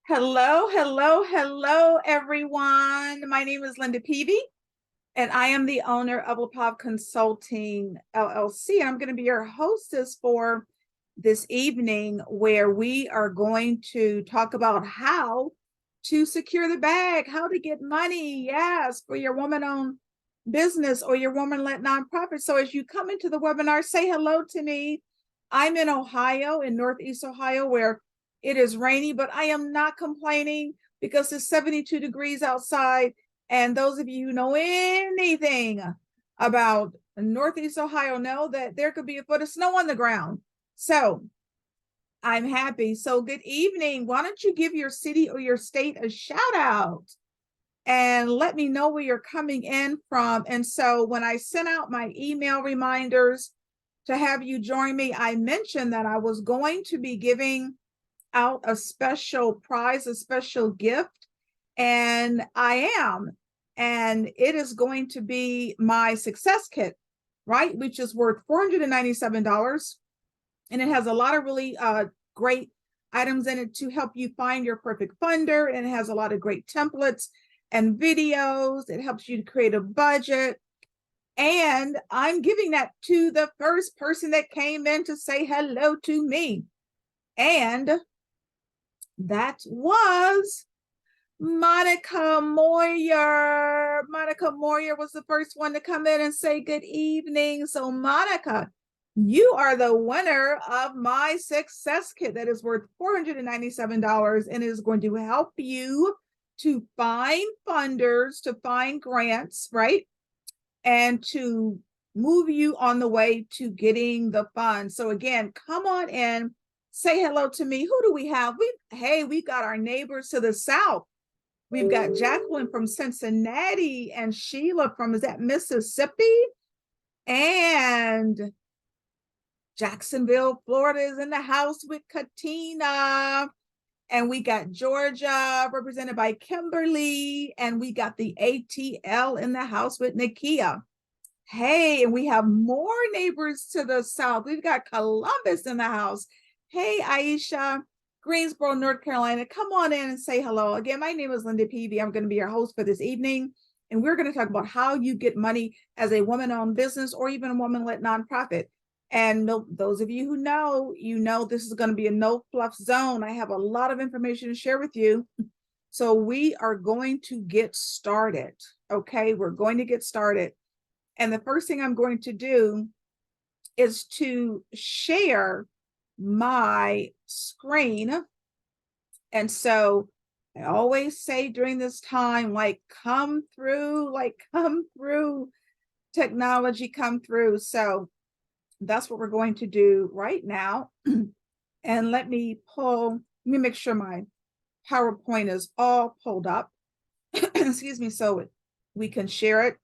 Hello, hello, hello, everyone. My name is Linda Peavy, and I am the owner of LaPav Consulting LLC. And I'm going to be your hostess for this evening, where we are going to talk about how to secure the bag, how to get money, yes, for your woman-owned business or your woman-led nonprofit. So as you come into the webinar, say hello to me. I'm in Ohio, in Northeast Ohio, where it is rainy, but I am not complaining because it's 72 degrees outside. And those of you who know anything about Northeast Ohio know that there could be a foot of snow on the ground. So I'm happy. So good evening. Why don't you give your city or your state a shout out and let me know where you're coming in from. And so when I sent out my email reminders to have you join me, I mentioned that I was going to be giving out a special prize, a special gift, and I am. And it is going to be my success kit, right? Which is worth $497. And it has a lot of really great items in it to help you find your perfect funder. And it has a lot of great templates and videos. It helps you to create a budget. And I'm giving that to the first person that came in to say hello to me. And that was Monica Moyer. Monica Moyer was the first one to come in and say good evening. So Monica, you are the winner of my success kit that is worth $497 and is going to help you to find funders, to find grants, right? And to move you on the way to getting the funds. So again, come on in, say hello to me. Who do we have? We've got our neighbors to the south. We've got Jacqueline from Cincinnati and Sheila from, is that Mississippi? And Jacksonville, Florida is in the house with Katina. And we got Georgia represented by Kimberly. And we got the ATL in the house with Nakia. Hey, and we have more neighbors to the south. We've got Columbus in the house. Hey, Aisha, Greensboro, North Carolina. Come on in and say hello. Again, my name is Linda Peavy. I'm going to be your host for this evening. And we're going to talk about how you get money as a woman-owned business or even a woman-led nonprofit. And those of you who know, this is going to be a no fluff zone. I have a lot of information to share with you. So we are going to get started. Okay, we're going to get started. And the first thing I'm going to do is to share my screen. And so I always say during this time, come through, technology, come through. So that's what we're going to do right now. And let me make sure my PowerPoint is all pulled up. Excuse me, so we can share it.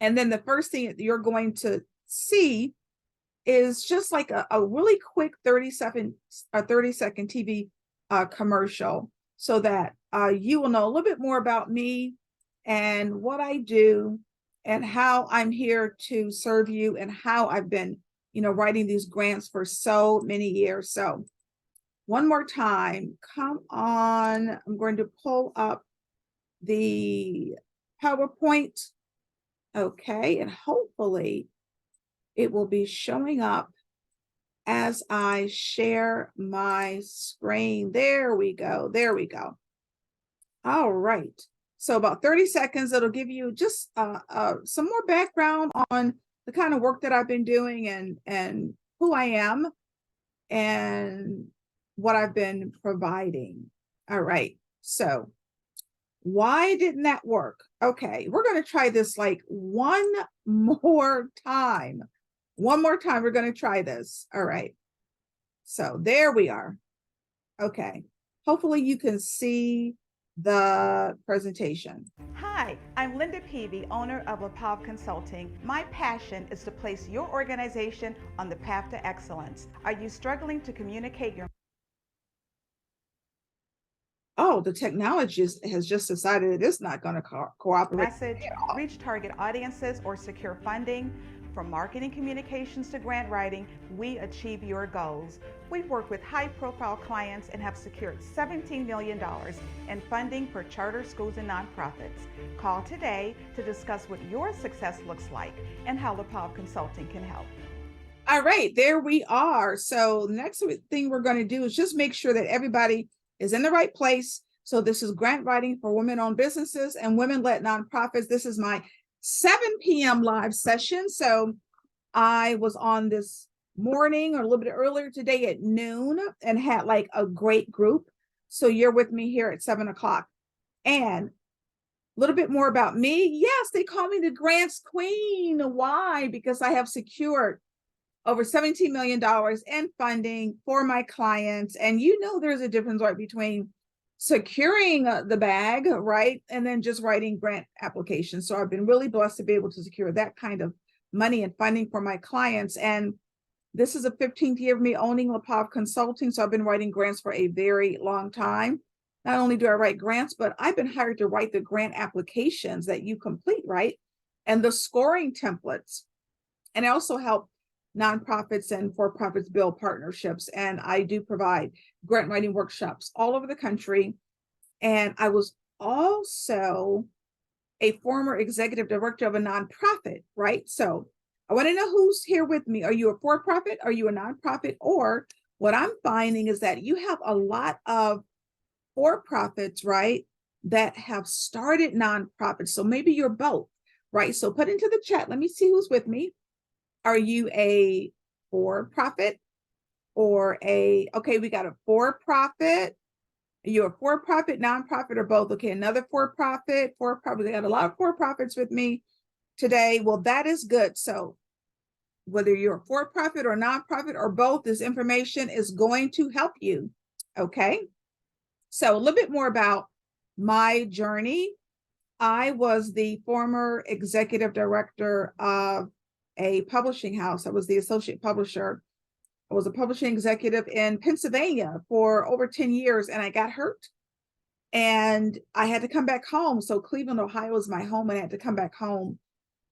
And then the first thing that you're going to see is just like a really quick 30-second TV commercial so that you will know a little bit more about me and what I do and how I'm here to serve you and how I've been, writing these grants for so many years. So one more time, come on. I'm going to pull up the PowerPoint. Okay, and hopefully it will be showing up as I share my screen. There we go. There we go. All right. So about 30 seconds, it'll give you just some more background on the kind of work that I've been doing and who I am and what I've been providing. All right. So why didn't that work? Okay, we're going to try this like one more time. One more time, we're going to try this. All right. So there we are. Okay. Hopefully you can see the presentation. Hi, I'm Linda Peavy, owner of LaPav Consulting. My passion is to place your organization on the path to excellence. Are you struggling to communicate your Oh, the technology has just decided that it's not going to cooperate. message, reach target audiences, or secure funding? From marketing communications to grant writing, we achieve your goals. We've worked with high-profile clients and have secured $17 million in funding for charter schools and nonprofits. Call today to discuss what your success looks like and how LaPav Consulting can help. All right, there we are. So the next thing we're going to do is just make sure that everybody is in the right place. So this is grant writing for women-owned businesses and women-led nonprofits. This is my 7 p.m. live session. So I was on this morning or a little bit earlier today at noon and had like a great group. So you're with me here at 7 o'clock. And a little bit more about me. Yes, they call me the grants queen. Why? Because I have secured over $17 million in funding for my clients. And you know, there's a difference right between securing the bag, right? And then just writing grant applications. So I've been really blessed to be able to secure that kind of money and funding for my clients. And this is the 15th year of me owning LaPav Consulting. So I've been writing grants for a very long time. Not only do I write grants, but I've been hired to write the grant applications that you complete, right? And the scoring templates. And I also help nonprofits and for-profits build partnerships. And I do provide grant writing workshops all over the country. And I was also a former executive director of a nonprofit, right? So I want to know who's here with me. Are you a for-profit? Are you a nonprofit? Or what I'm finding is that you have a lot of for-profits, right, that have started nonprofits. So maybe you're both, right? So put into the chat. Let me see who's with me. Are you a for-profit or okay, we got a for-profit. Are you a for-profit, nonprofit, or both? Okay, another for-profit. They got a lot of for-profits with me today. Well, that is good. So whether you're a for-profit or nonprofit or both, this information is going to help you. Okay, so a little bit more about my journey. I was the former executive director of a publishing house. I was the associate publisher. I was a publishing executive in Pennsylvania for over 10 years, and I got hurt. And I had to come back home. So Cleveland, Ohio is my home, and I had to come back home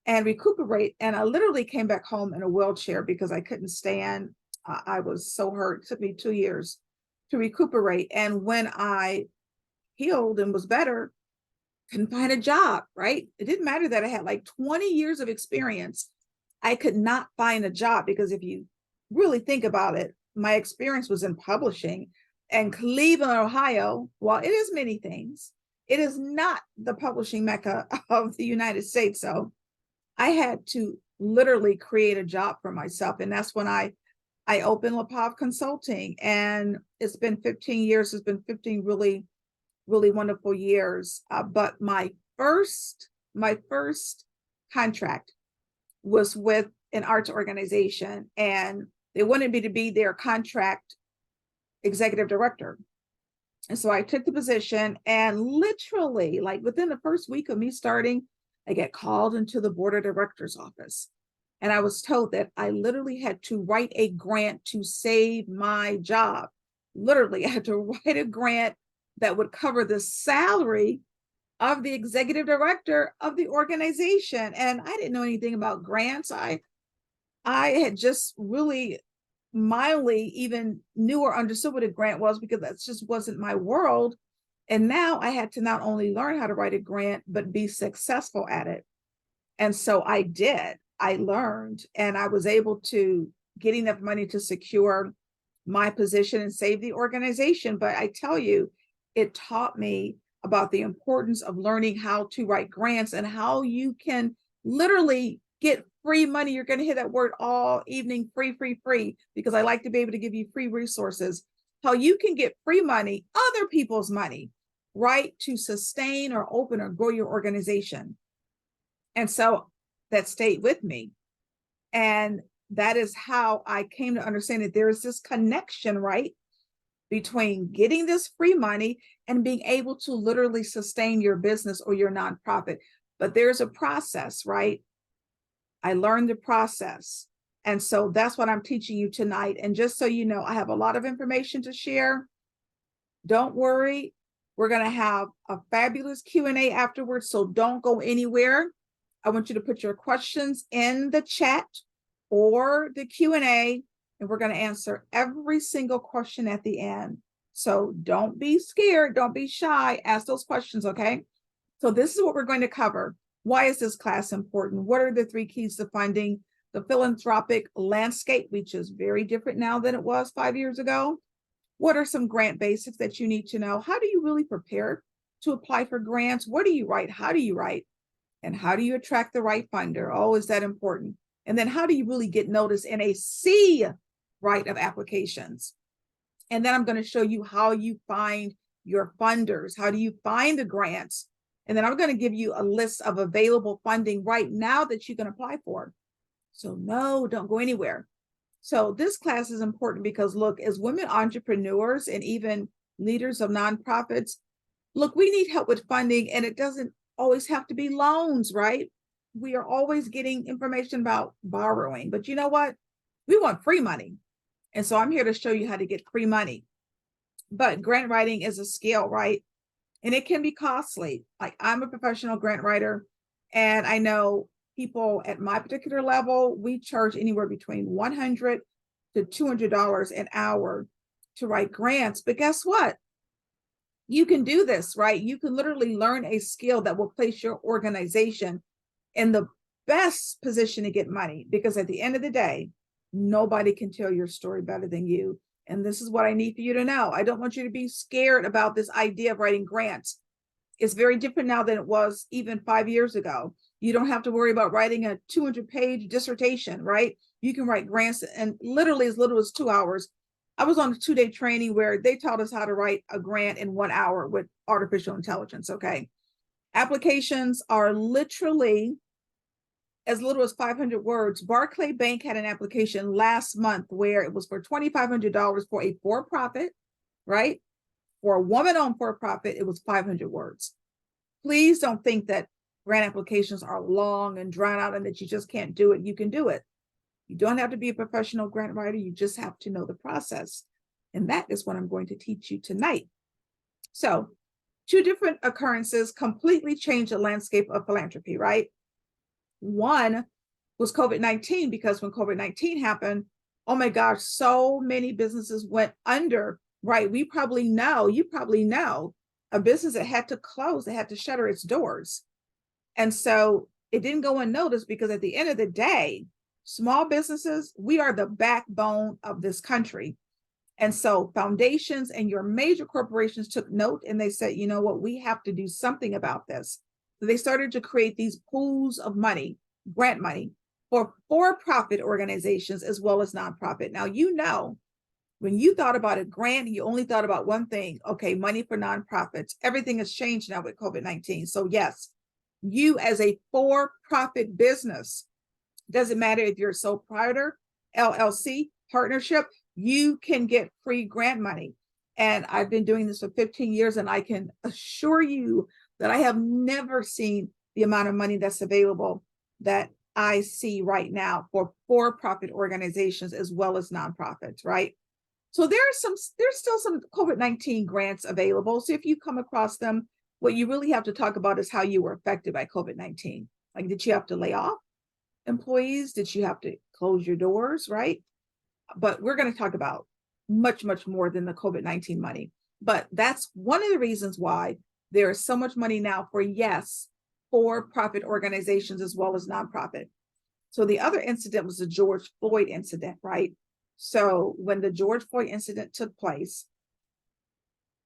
and recuperate. And I literally came back home in a wheelchair because I couldn't stand. I was so hurt. It took me 2 years to recuperate. And when I healed and was better, couldn't find a job, right? It didn't matter that I had like 20 years of experience. I could not find a job because if you really think about it, my experience was in publishing, and Cleveland, Ohio, while it is many things, it is not the publishing mecca of the United States. So I had to literally create a job for myself. And that's when I opened LaPav Consulting, and it's been 15 years. It's been 15 really, really wonderful years. But my first contract was with an arts organization, and they wanted me to be their contract executive director. And so I took the position, and literally, like within the first week of me starting, I get called into the board of directors office. And I was told that I literally had to write a grant to save my job. Literally, I had to write a grant that would cover the salary of the executive director of the organization. And I didn't know anything about grants. I had just really mildly even knew or understood what a grant was because that just wasn't my world. And now I had to not only learn how to write a grant, but be successful at it. And so I did. I learned, and I was able to get enough money to secure my position and save the organization. But I tell you, it taught me about the importance of learning how to write grants and how you can literally get free money. You're going to hear that word all evening, free, because I like to be able to give you free resources, how you can get free money, other people's money, right, to sustain or open or grow your organization. And so that stayed with me. And that is how I came to understand that there is this connection, right, between getting this free money and being able to literally sustain your business or your nonprofit. But there's a process, right? I learned the process. And so that's what I'm teaching you tonight. And just so you know, I have a lot of information to share. Don't worry. We're going to have a fabulous Q&A afterwards. So don't go anywhere. I want you to put your questions in the chat or the Q&A, and we're going to answer every single question at the end. So don't be scared. Don't be shy. Ask those questions, okay? So this is what we're going to cover. Why is this class important? What are the 3 keys to funding? The philanthropic landscape, which is very different now than it was 5 years ago. What are some grant basics that you need to know? How do you really prepare to apply for grants? What do you write? How do you write? And how do you attract the right funder? Oh, is that important? And then how do you really get noticed in a sea, right, of applications? And then I'm going to show you how you find your funders. How do you find the grants? And then I'm going to give you a list of available funding right now that you can apply for. So no, don't go anywhere. So this class is important because look, as women entrepreneurs and even leaders of nonprofits, look, we need help with funding, and it doesn't always have to be loans, right? We are always getting information about borrowing, but you know what? We want free money. And so I'm here to show you how to get free money. But grant writing is a skill, right? And it can be costly. Like I'm a professional grant writer, and I know people at my particular level, we charge anywhere between $100 to $200 an hour to write grants. But guess what? You can do this, right? You can literally learn a skill that will place your organization in the best position to get money, because at the end of the day, nobody can tell your story better than you. And this is what I need for you to know. I don't want you to be scared about this idea of writing grants. It's very different now than it was even 5 years ago. You don't have to worry about writing a 200-page dissertation, right? You can write grants in literally as little as 2 hours. I was on a 2-day training where they taught us how to write a grant in 1 hour with artificial intelligence, okay? Applications are literally as little as 500 words. Barclay Bank had an application last month where it was for $2,500 for a for-profit, right? For a woman-owned for-profit, it was 500 words. Please don't think that grant applications are long and drawn out and that you just can't do it. You can do it. You don't have to be a professional grant writer. You just have to know the process. And that is what I'm going to teach you tonight. So 2 different occurrences completely changed the landscape of philanthropy, right? One was COVID-19, because when COVID-19 happened, oh my gosh, so many businesses went under, right? You probably know a business that had to close, that had to shutter its doors. And so it didn't go unnoticed, because at the end of the day, small businesses, we are the backbone of this country. And so foundations and your major corporations took note, and they said, you know what, we have to do something about this. So they started to create these pools of money, grant money, for for-profit organizations as well as nonprofit. Now, you know, when you thought about a grant, you only thought about one thing, okay, money for nonprofits. Everything has changed now with COVID-19. So yes, you as a for-profit business, doesn't matter if you're a sole proprietor, LLC, partnership, you can get free grant money. And I've been doing this for 15 years, and I can assure you that I have never seen the amount of money that's available that I see right now for for-profit organizations as well as nonprofits, right? So there's still some COVID-19 grants available. So if you come across them, what you really have to talk about is how you were affected by COVID-19. Like, did you have to lay off employees? Did you have to close your doors, right? But we're going to talk about much, much more than the COVID-19 money. But that's one of the reasons why there is so much money now for, yes, for-profit organizations as well as nonprofit. So the other incident was the George Floyd incident, right? So when the George Floyd incident took place,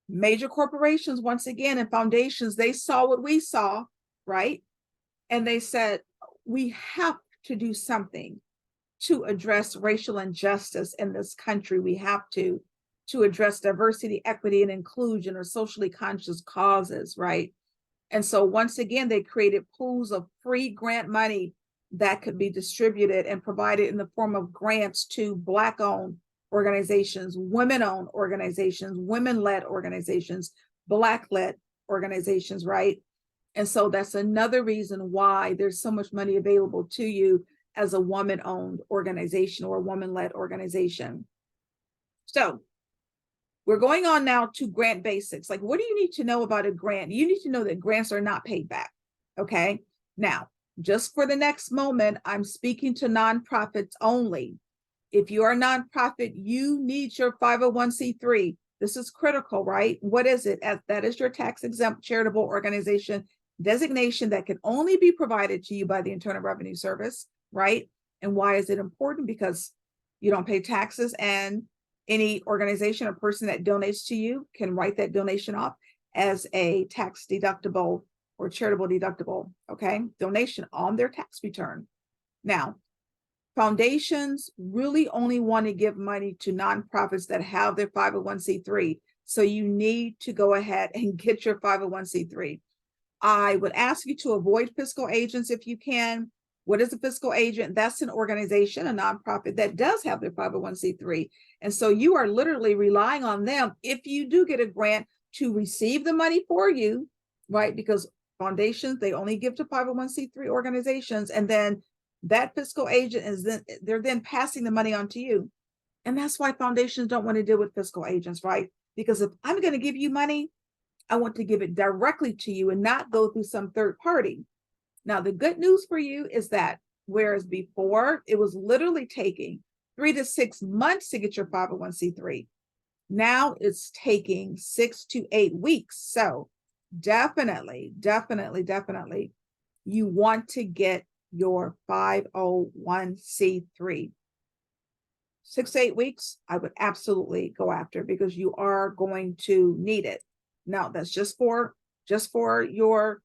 major corporations, once again, and foundations, they saw what we saw, right? And they said, we have to do something to address racial injustice in this country. We have to address diversity, equity, and inclusion, or socially conscious causes, right? And so once again, they created pools of free grant money that could be distributed and provided in the form of grants to Black-owned organizations, women-owned organizations, women-led organizations, Black-led organizations, right? And so that's another reason why there's so much money available to you as a woman-owned organization or a woman-led organization. So we're going on now to grant basics. Like, what do you need to know about a grant? You need to know that grants are not paid back, okay? Now, Just for the next moment, I'm speaking to nonprofits only. If you are a nonprofit, you need your 501c3. This is critical, right? What is it? That is your tax exempt charitable organization designation that can only be provided to you by the Internal Revenue Service, right? And why is it important? Because you don't pay taxes, and any organization or person that donates to you can write that donation off as a tax deductible or charitable deductible, okay? Donation on their tax return. Now, foundations really only want to give money to nonprofits that have their 501c3. So you need to go ahead and get your 501c3. I would ask you to avoid fiscal agents if you can. What is a fiscal agent? That's an organization, a nonprofit that does have their 501c3. And so you are literally relying on them if you do get a grant to receive the money for you, right? Because foundations, they only give to 501c3 organizations. And then that fiscal agent is they're then passing the money on to you. And that's why foundations don't want to deal with fiscal agents, right? Because if I'm going to give you money, I want to give it directly to you and not go through some third party. Now, the good news for you is that whereas before it was literally taking 3 to 6 months to get your 501c3, now it's taking 6 to 8 weeks. So definitely, you want to get your 501c3. 6 to 8 weeks, I would absolutely go after, because you are going to need it. Now, that's just for your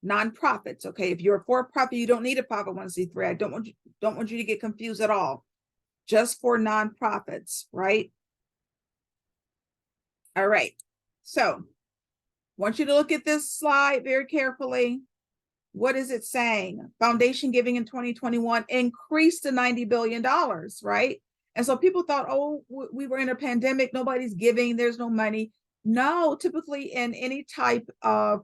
nonprofits. Okay, if you're a for-profit, you don't need a 501c3. I don't want you to get confused at all. Just for nonprofits, right? All right. So I want you to look at this slide very carefully. What is it saying? Foundation giving in 2021 increased to $90 billion, right? And so people thought, oh, we were in a pandemic, nobody's giving, there's no money. No, typically in any type of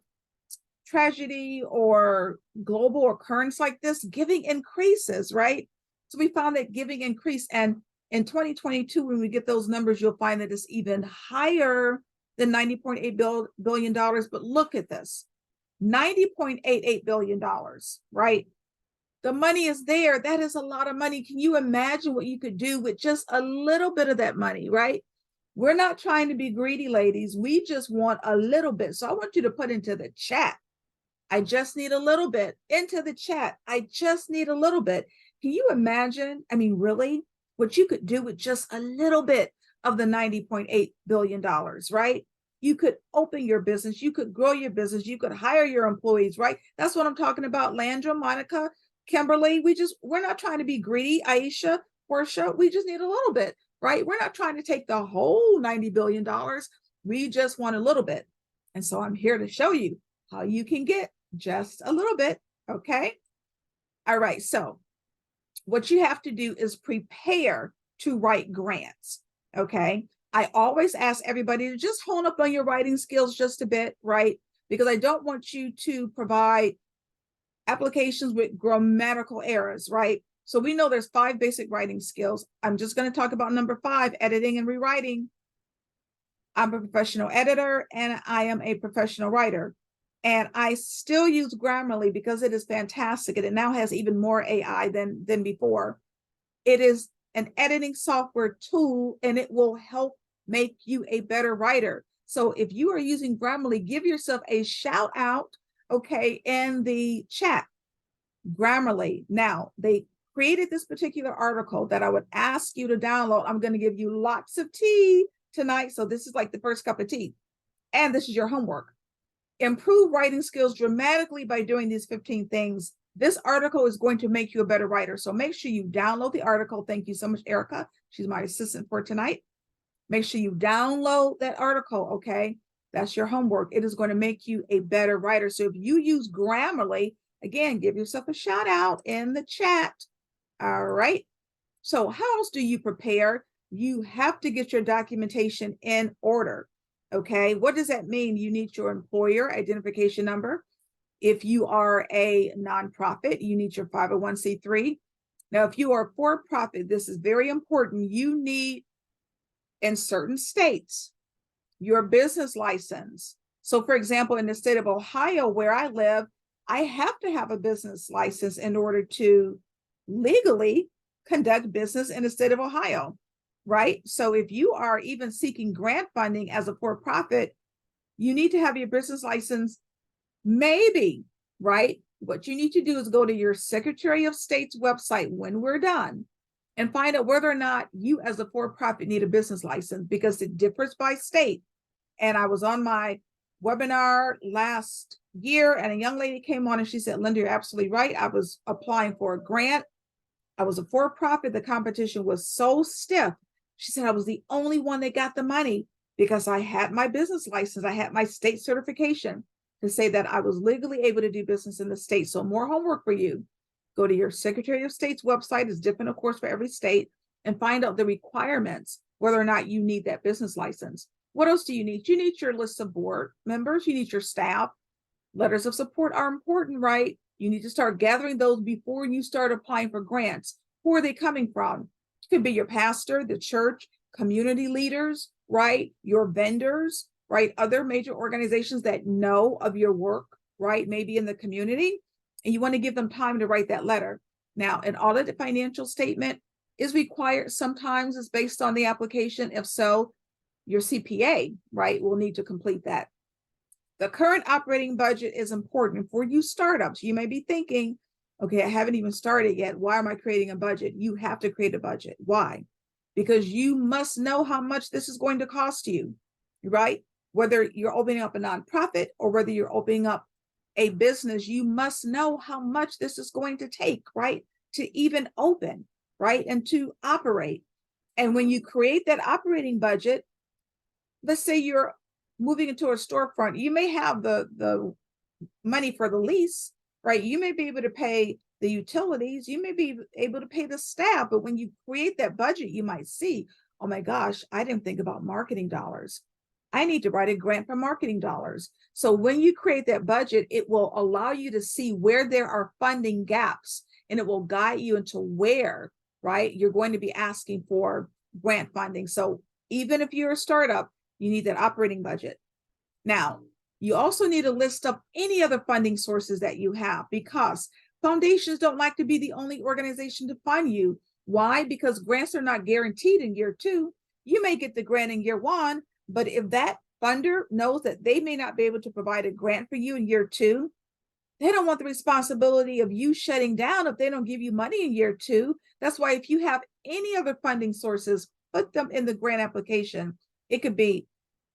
tragedy or global occurrence like this, giving increases, right? So we found that giving increased. And in 2022, when we get those numbers, you'll find that it's even higher than $90.8 billion. But look at this, $90.88 billion, right? The money is there. That is a lot of money. Can you imagine what you could do with just a little bit of that money, right? We're not trying to be greedy, ladies. We just want a little bit. So I want you to put into the chat, I just need a little bit. Into the chat, I just need a little bit. Can you imagine, I mean, really, what you could do with just a little bit of the $90.8 billion, right? You could open your business, you could grow your business, you could hire your employees, right? That's what I'm talking about. Landra, Monica, Kimberly, we're not trying to be greedy. Aisha, Portia, we just need a little bit, right? We're not trying to take the whole $90 billion. We just want a little bit. And so I'm here to show you how you can get just a little bit, okay? All right, so what you have to do is prepare to write grants, okay? I always ask everybody to just hone up on your writing skills just a bit, right? Because I don't want you to provide applications with grammatical errors, right? So we know there's 5 basic writing skills. I'm just going to talk about number 5, editing and rewriting. I'm a professional editor and I am a professional writer. And I still use Grammarly because it is fantastic. And it now has even more AI than before. It is an editing software tool and it will help make you a better writer. So if you are using Grammarly, give yourself a shout out, okay, in the chat. Grammarly. Now, they created this particular article that I would ask you to download. I'm going to give you lots of tea tonight. So this is like the first cup of tea. And this is your homework. Improve writing skills dramatically by doing these 15 things. This article is going to make you a better writer. So make sure you download the article. Thank you so much, Erica. She's my assistant for tonight. Make sure you download that article, okay? That's your homework. It is going to make you a better writer. So if you use Grammarly, again, give yourself a shout out in the chat. All right. So how else do you prepare? You have to get your documentation in order. Okay. What does that mean? You need your employer identification number. If you are a nonprofit, you need your 501c3. Now, if you are for-profit, this is very important. You need, in certain states, your business license. So for example, in the state of Ohio, where I live, I have to have a business license in order to legally conduct business in the state of Ohio, right? So if you are even seeking grant funding as a for-profit, you need to have your business license, maybe, right? What you need to do is go to your Secretary of State's website when we're done and find out whether or not you as a for-profit need a business license, because it differs by state. And I was on my webinar last year and a young lady came on and she said, Linda, you're absolutely right. I was applying for a grant. I was a for-profit. The competition was so stiff. She said I was the only one that got the money because I had my business license. I had my state certification to say that I was legally able to do business in the state. So more homework for you. Go to your Secretary of State's website. It's different, of course, for every state, and find out the requirements, whether or not you need that business license. What else do you need? You need your list of board members. You need your staff. Letters of support are important, right? You need to start gathering those before you start applying for grants. Who are they coming from? It could be your pastor, the church, community leaders, right? Your vendors, right? Other major organizations that know of your work, right? Maybe in the community, and you want to give them time to write that letter. Now, an audited financial statement is required. Sometimes it's based on the application. If so, your CPA, right, will need to complete that. The current operating budget is important for you startups. You may be thinking, okay, I haven't even started yet. Why am I creating a budget? You have to create a budget. Why? Because you must know how much this is going to cost you, right? Whether you're opening up a nonprofit or whether you're opening up a business, you must know how much this is going to take, right? To even open, right? And to operate. And when you create that operating budget, let's say you're moving into a storefront, you may have the money for the lease, right? You may be able to pay the utilities, you may be able to pay the staff, but when you create that budget, you might see, oh my gosh, I didn't think about marketing dollars. I need to write a grant for marketing dollars. So when you create that budget, it will allow you to see where there are funding gaps, and it will guide you into where, right, you're going to be asking for grant funding. So even if you're a startup, you need that operating budget. Now, you also need to list up any other funding sources that you have, because foundations don't like to be the only organization to fund you. Why? Because grants are not guaranteed in year 2. You may get the grant in year 1, but if that funder knows that they may not be able to provide a grant for you in year 2, they don't want the responsibility of you shutting down if they don't give you money in year 2. That's why if you have any other funding sources, put them in the grant application. It could be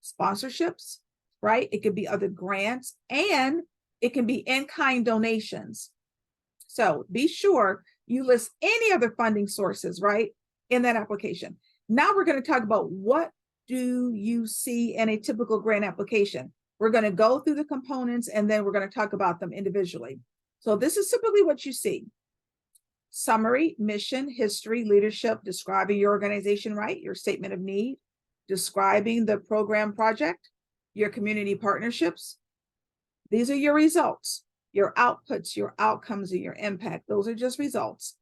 sponsorships, right? It could be other grants, and it can be in-kind donations. So be sure you list any other funding sources, right, in that application. Now we're going to talk about what do you see in a typical grant application. We're going to go through the components and then we're going to talk about them individually. So this is typically what you see. Summary, mission, history, leadership, describing your organization, right? Your statement of need, describing the program project, your community partnerships. These are your results, your outputs, your outcomes, and your impact. Those are just results.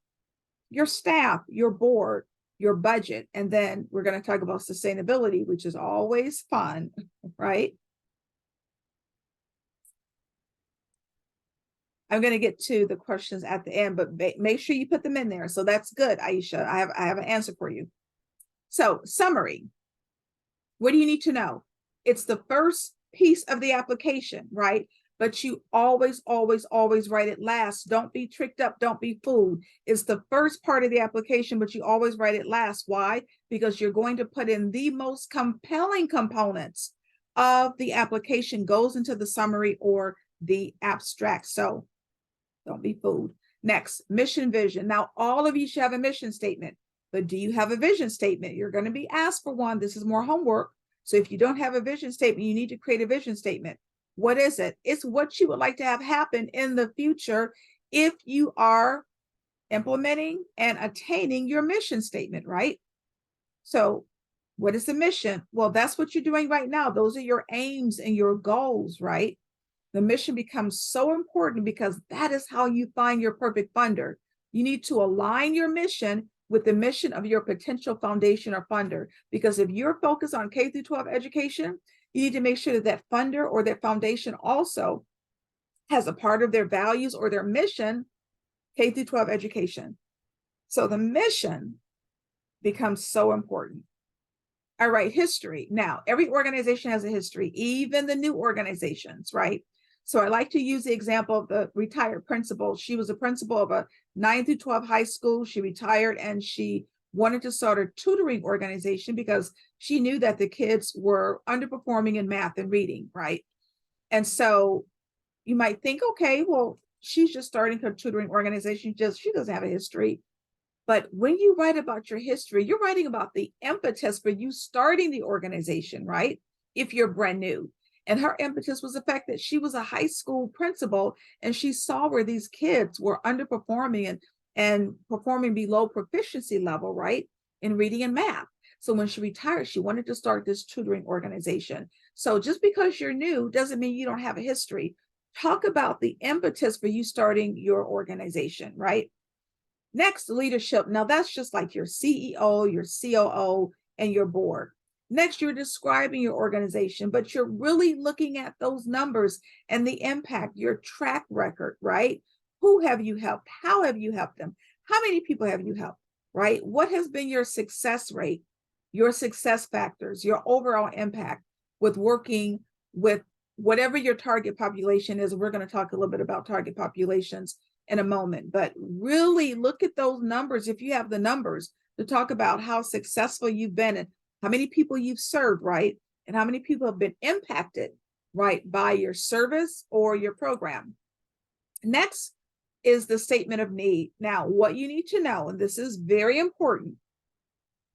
Your staff, your board, your budget, and then we're going to talk about sustainability, which is always fun, right? I'm going to get to the questions at the end, but make sure you put them in there. So that's good, Aisha. I have an answer for you. So summary. What do you need to know? It's the first piece of the application, right? But you always, always, always write it last. Don't be tricked up. Don't be fooled. It's the first part of the application, but you always write it last. Why? Because you're going to put in the most compelling components of the application goes into the summary or the abstract. So don't be fooled. Next, mission vision. Now, all of you should have a mission statement, but do you have a vision statement? You're going to be asked for one. This is more homework. So if you don't have a vision statement, you need to create a vision statement. What is it? It's what you would like to have happen in the future if you are implementing and attaining your mission statement, right? So what is the mission? Well, that's what you're doing right now. Those are your aims and your goals, right? The mission becomes so important because that is how you find your perfect funder. You need to align your mission with the mission of your potential foundation or funder. Because if you're focused on K through 12 education, you need to make sure that that funder or that foundation also has a part of their values or their mission, K through 12 education. So the mission becomes so important. All right, history. Now, every organization has a history, even the new organizations, right? So I like to use the example of the retired principal. She was a principal of a 9 through 12 high school. She retired and she wanted to start a tutoring organization because she knew that the kids were underperforming in math and reading, right? And so you might think, okay, well, she's just starting her tutoring organization. She doesn't have a history. But when you write about your history, you're writing about the impetus for you starting the organization, right? If you're brand new. And her impetus was the fact that she was a high school principal and she saw where these kids were underperforming and performing below proficiency level, right? In reading and math. So when she retired, she wanted to start this tutoring organization. So just because you're new doesn't mean you don't have a history. Talk about the impetus for you starting your organization, right? Next, leadership. Now that's just like your CEO, your COO, and your board. Next, you're describing your organization, but you're really looking at those numbers and the impact, your track record, right? Who have you helped? How have you helped them? How many people have you helped, right? What has been your success rate, your success factors, your overall impact with working with whatever your target population is? We're going to talk a little bit about target populations in a moment, but really look at those numbers if you have the numbers to talk about how successful you've been and how many people you've served, right? And how many people have been impacted, right, by your service or your program. Next is the statement of need. Now, what you need to know, and this is very important,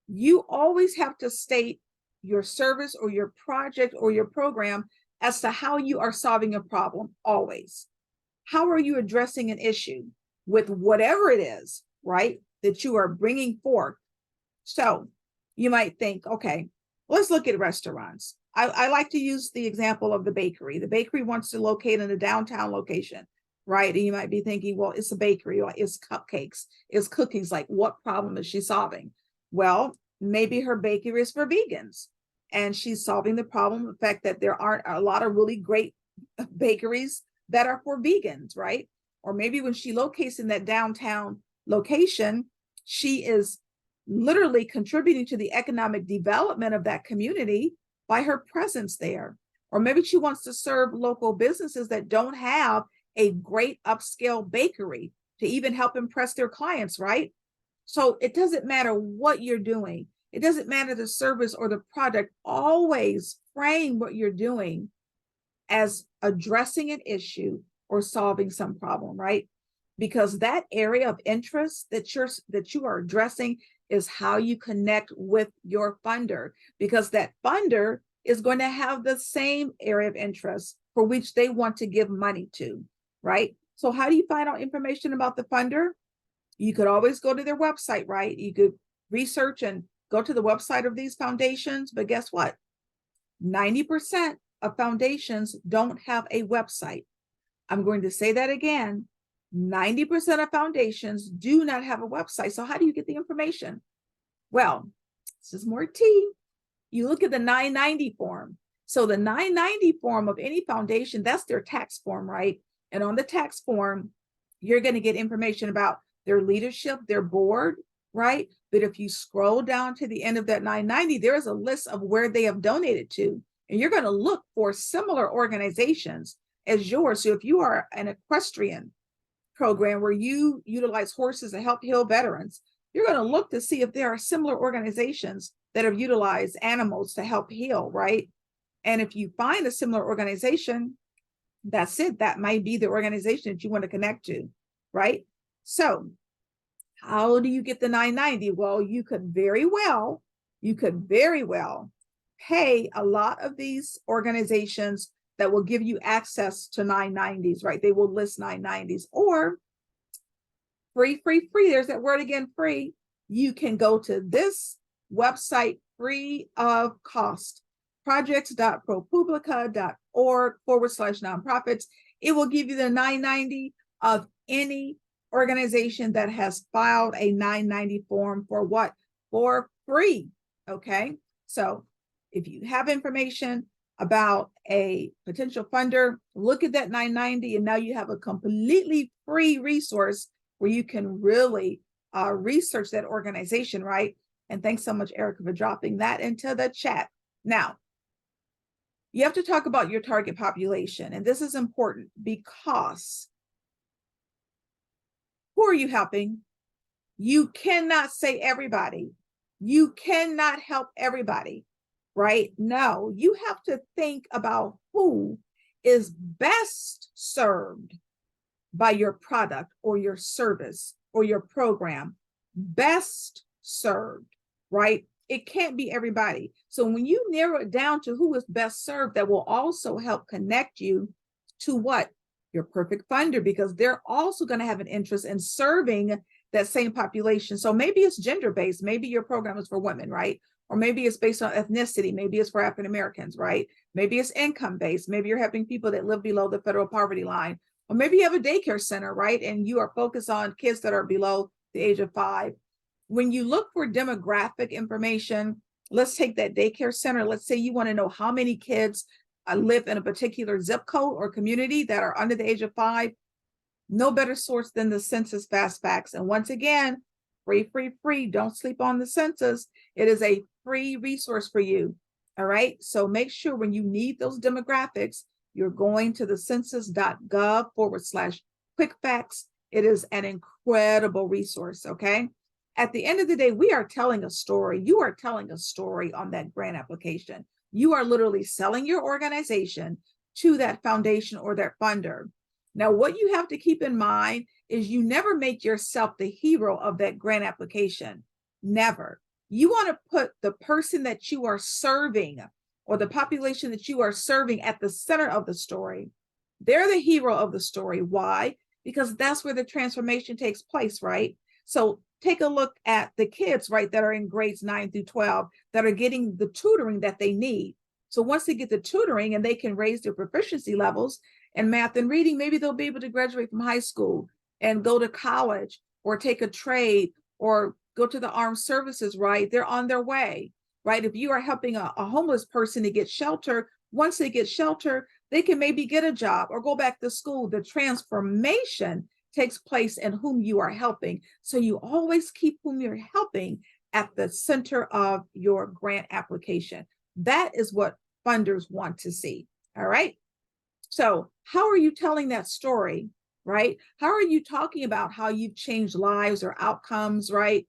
you always have to state your service or your project or your program as to how you are solving a problem, always. How are you addressing an issue with whatever it is, right, that you are bringing forth? So you might think, okay, let's look at restaurants. I like to use the example of the bakery. The bakery wants to locate in a downtown location, right? And you might be thinking, well, it's a bakery, or it's cupcakes, it's cookies. Like, what problem is she solving? Well, maybe her bakery is for vegans, and she's solving the problem, the fact that there aren't a lot of really great bakeries that are for vegans, right? Or maybe when she locates in that downtown location, she is literally contributing to the economic development of that community by her presence there. Or maybe she wants to serve local businesses that don't have a great upscale bakery to even help impress their clients, right? So it doesn't matter what you're doing. It doesn't matter the service or the product. Always frame what you're doing as addressing an issue or solving some problem, right? Because that area of interest that you are addressing is how you connect with your funder, because that funder is going to have the same area of interest for which they want to give money to, right? So how do you find out information about the funder? You could always go to their website, right? You could research and go to the website of these foundations, but guess what? 90% of foundations don't have a website. I'm going to say that again. 90% of foundations do not have a website. So how do you get the information? Well, this is more tea. You look at the 990 form. So the 990 form of any foundation, that's their tax form, right? And on the tax form, you're going to get information about their leadership, their board, right? But if you scroll down to the end of that 990, there is a list of where they have donated to. And you're going to look for similar organizations as yours. So if you are an equestrian program where you utilize horses to help heal veterans, you're going to look to see if there are similar organizations that have utilized animals to help heal, right? And if you find a similar organization, that's it. That might be the organization that you want to connect to, right? So how do you get the 990? Well, you could very well pay a lot of these organizations that will give you access to 990s, right? They will list 990s, or free. There's that word again, free. You can go to this website free of cost, projects.propublica.org/nonprofits. It will give you the 990 of any organization that has filed a 990 form for what? For free. Okay. So if you have information, about a potential funder, look at that 990, and now you have a completely free resource where you can really research that organization, right? And thanks so much, Erica, for dropping that into the chat. Now, you have to talk about your target population, and this is important because who are you helping? You cannot say everybody. You cannot help everybody, right? No, you have to think about who is best served by your product or your service or your program. Best served, right? It can't be everybody. So when you narrow it down to who is best served, that will also help connect you to what? Your perfect funder, because they're also going to have an interest in serving that same population. So maybe it's gender-based. Maybe your program is for women, right? Or maybe it's based on ethnicity. Maybe it's for African Americans, right? Maybe it's income-based. Maybe you're helping people that live below the federal poverty line. Or maybe you have a daycare center, right? And you are focused on kids that are below the age of 5. When you look for demographic information, let's take that daycare center. Let's say you want to know how many kids live in a particular zip code or community that are under the age of 5. No better source than the Census Fast Facts. And once again, free, free, free. Don't sleep on the census. It is a free resource for you. All right. So make sure when you need those demographics, you're going to the census.gov/quick facts. It is an incredible resource. Okay. At the end of the day, we are telling a story. You are telling a story on that grant application. You are literally selling your organization to that foundation or that funder. Now, what you have to keep in mind is you never make yourself the hero of that grant application. Never. You want to put the person that you are serving or the population that you are serving at the center of the story. They're the hero of the story. Why? Because that's where the transformation takes place, right? So take a look at the kids, right, that are in grades 9 through 12 that are getting the tutoring that they need. So once they get the tutoring and they can raise their proficiency levels in math and reading, maybe they'll be able to graduate from high school and go to college or take a trade or go to the armed services, right? They're on their way, right? If you are helping a homeless person to get shelter, once they get shelter, they can maybe get a job or go back to school. The transformation takes place in whom you are helping. So you always keep whom you're helping at the center of your grant application. That is what funders want to see. All right. So how are you telling that story, right? How are you talking about how you've changed lives or outcomes, right?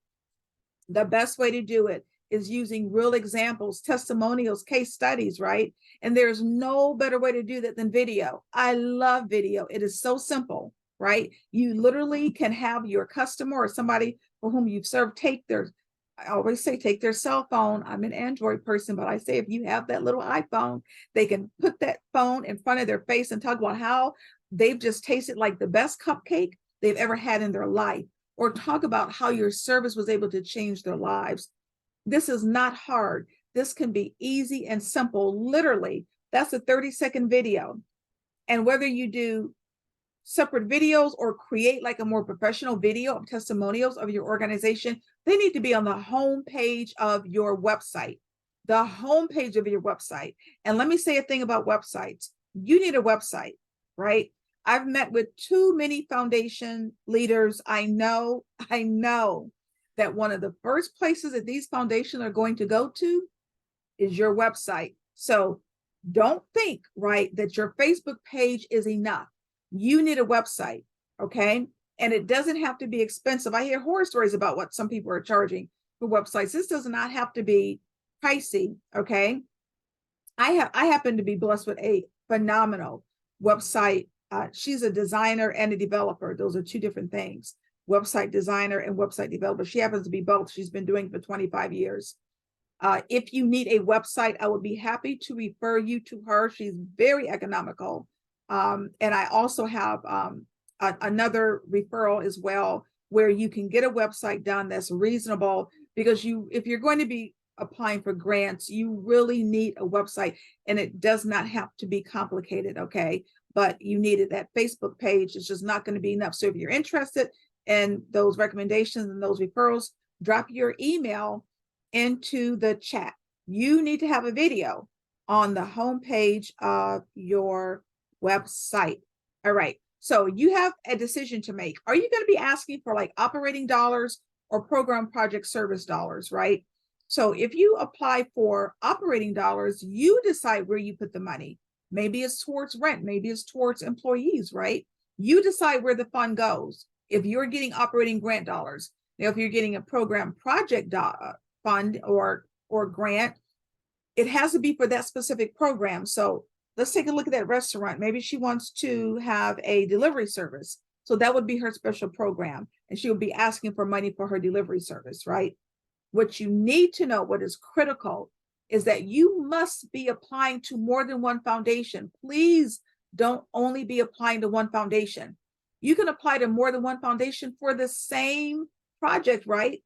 The best way to do it is using real examples, testimonials, case studies, right? And there's no better way to do that than video. I love video. It is so simple, right? You literally can have your customer or somebody for whom you've served I always say take their cell phone. I'm an Android person, but I say if you have that little iPhone, they can put that phone in front of their face and talk about how they've just tasted like the best cupcake they've ever had in their life, or talk about how your service was able to change their lives. This is not hard. This can be easy and simple. Literally, that's a 30-second video. And whether you do separate videos or create like a more professional video of testimonials of your organization, they need to be on the home page of your website, the home page of your website. And let me say a thing about websites. You need a website, right? I've met with too many foundation leaders. I know that one of the first places that these foundations are going to go to is your website. So don't think, right, that your Facebook page is enough. You need a website, okay? And it doesn't have to be expensive. I hear horror stories about what some people are charging for websites. This does not have to be pricey, okay? I happen to be blessed with a phenomenal website. She's a designer and a developer. Those are two different things. Website designer and website developer. She happens to be both. She's been doing it for 25 years. If you need a website, I would be happy to refer you to her. She's very economical. And I also have another referral as well, where you can get a website done that's reasonable, because if you're going to be applying for grants, you really need a website, and it does not have to be complicated, okay? But you need it. That Facebook page is just not going to be enough. So if you're interested in those recommendations and those referrals, drop your email into the chat. You need to have a video. on the home page of your website. All right. So you have a decision to make. Are you going to be asking for like operating dollars or program project service dollars, right? So if you apply for operating dollars, you decide where you put the money. Maybe it's towards rent, maybe it's towards employees, right? You decide where the fund goes. If you're getting operating grant dollars, now if you're getting a program project fund or grant, it has to be for that specific program. So let's take a look at that restaurant. Maybe she wants to have a delivery service. So that would be her special program. And she would be asking for money for her delivery service, right? What you need to know, what is critical, is that you must be applying to more than one foundation. Please don't only be applying to one foundation. You can apply to more than one foundation for the same project, right?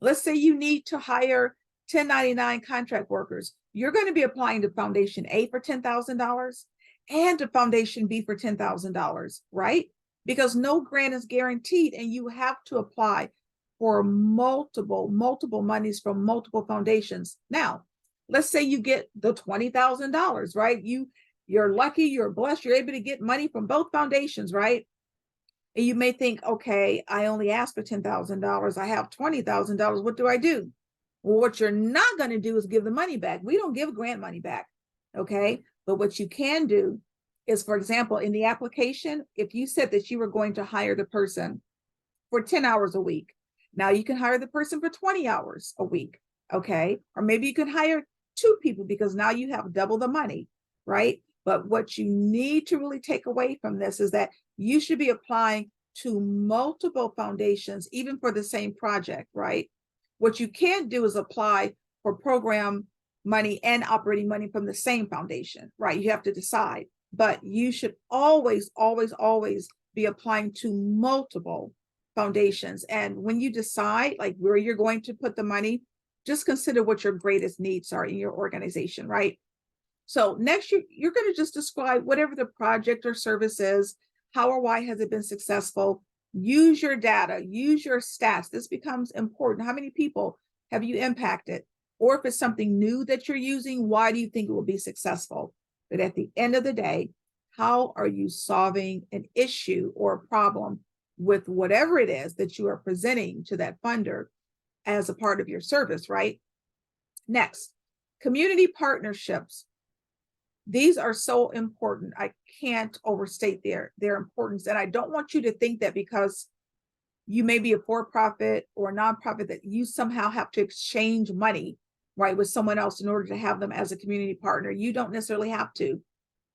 Let's say you need to hire 1099 contract workers. You're going to be applying to Foundation A for $10,000 and to Foundation B for $10,000, right? Because no grant is guaranteed and you have to apply for multiple monies from multiple foundations. Now, let's say you get the $20,000, right? You're lucky, you're blessed, you're able to get money from both foundations, right? And you may think, okay, I only asked for $10,000. I have $20,000. What do I do? Well, what you're not going to do is give the money back. We don't give grant money back. Okay. But what you can do is, for example, in the application, if you said that you were going to hire the person for 10 hours a week, now you can hire the person for 20 hours a week. Okay. Or maybe you can hire two people because now you have double the money, right? But what you need to really take away from this is that you should be applying to multiple foundations, even for the same project, right? What you can't do is apply for program money and operating money from the same foundation, right? You have to decide, but you should always be applying to multiple foundations. And when you decide like where you're going to put the money, just consider what your greatest needs are in your organization, right? So next, you're going to just describe whatever the project or service is, how or why has it been successful. Use your data, use your stats. This becomes important. How many people have you impacted? Or if it's something new that you're using, why do you think it will be successful? But at the end of the day, how are you solving an issue or a problem with whatever it is that you are presenting to that funder as a part of your service, right? Next, community partnerships. These are so important. I can't overstate their importance. And I don't want you to think that because you may be a for-profit or a nonprofit that you somehow have to exchange money, right, with someone else in order to have them as a community partner. You don't necessarily have to.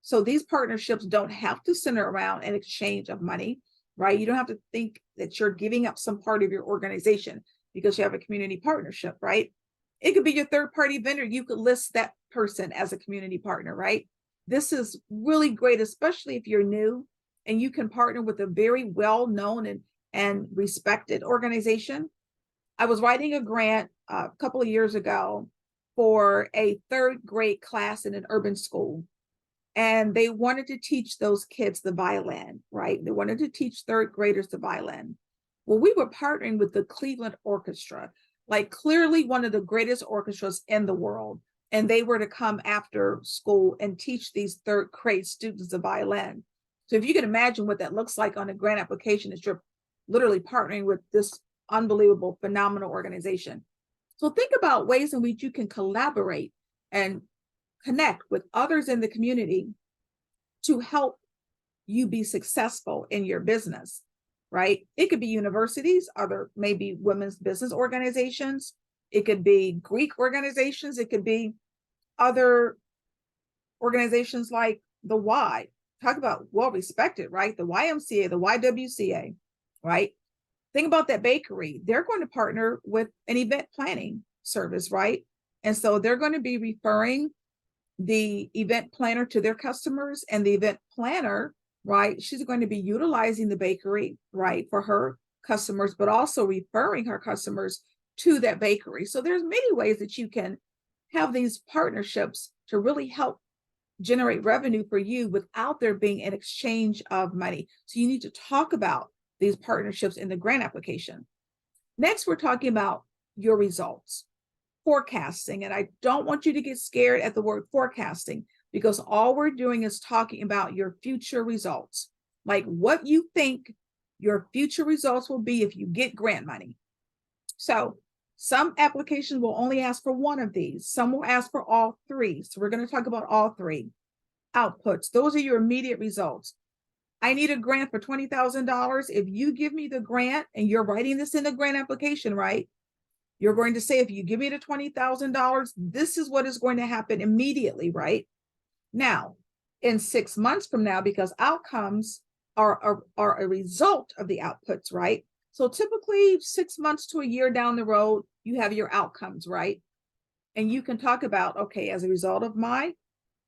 So these partnerships don't have to center around an exchange of money, right? You don't have to think that you're giving up some part of your organization because you have a community partnership, right? It could be your third-party vendor. You could list that person as a community partner, right? This is really great, especially if you're new and you can partner with a very well-known and respected organization. I was writing a grant a couple of years ago for a third grade class in an urban school. And they wanted to teach those kids the violin, right? They wanted to teach third graders the violin. Well, we were partnering with the Cleveland Orchestra, like clearly one of the greatest orchestras in the world. And they were to come after school and teach these third grade students the violin. So if you can imagine what that looks like on a grant application, is you're literally partnering with this unbelievable, phenomenal organization. So think about ways in which you can collaborate and connect with others in the community to help you be successful in your business, right? It could be universities, other maybe women's business organizations. It could be Greek organizations. It could be other organizations like the Y. Talk about well-respected, right? The YMCA, the YWCA, right? Think about that bakery. They're going to partner with an event planning service, right? And so they're going to be referring the event planner to their customers, and the event planner, right, she's going to be utilizing the bakery, right, for her customers, but also referring her customers to that bakery. So there's many ways that you can have these partnerships to really help generate revenue for you without there being an exchange of money. So you need to talk about these partnerships in the grant application. Next, we're talking about your results. forecasting. And I don't want you to get scared at the word forecasting, because all we're doing is talking about your future results, like what you think your future results will be if you get grant money. So some applications will only ask for one of these. Some will ask for all three. So we're going to talk about all three outputs. Those are your immediate results. I need a grant for $20,000. If you give me the grant and you're writing this in the grant application, right? You're going to say, if you give me the $20,000, this is what is going to happen immediately, right? Now, in 6 months from now, because outcomes are a result of the outputs, right? So typically 6 months to a year down the road, you have your outcomes, right? And you can talk about, okay, as a result of my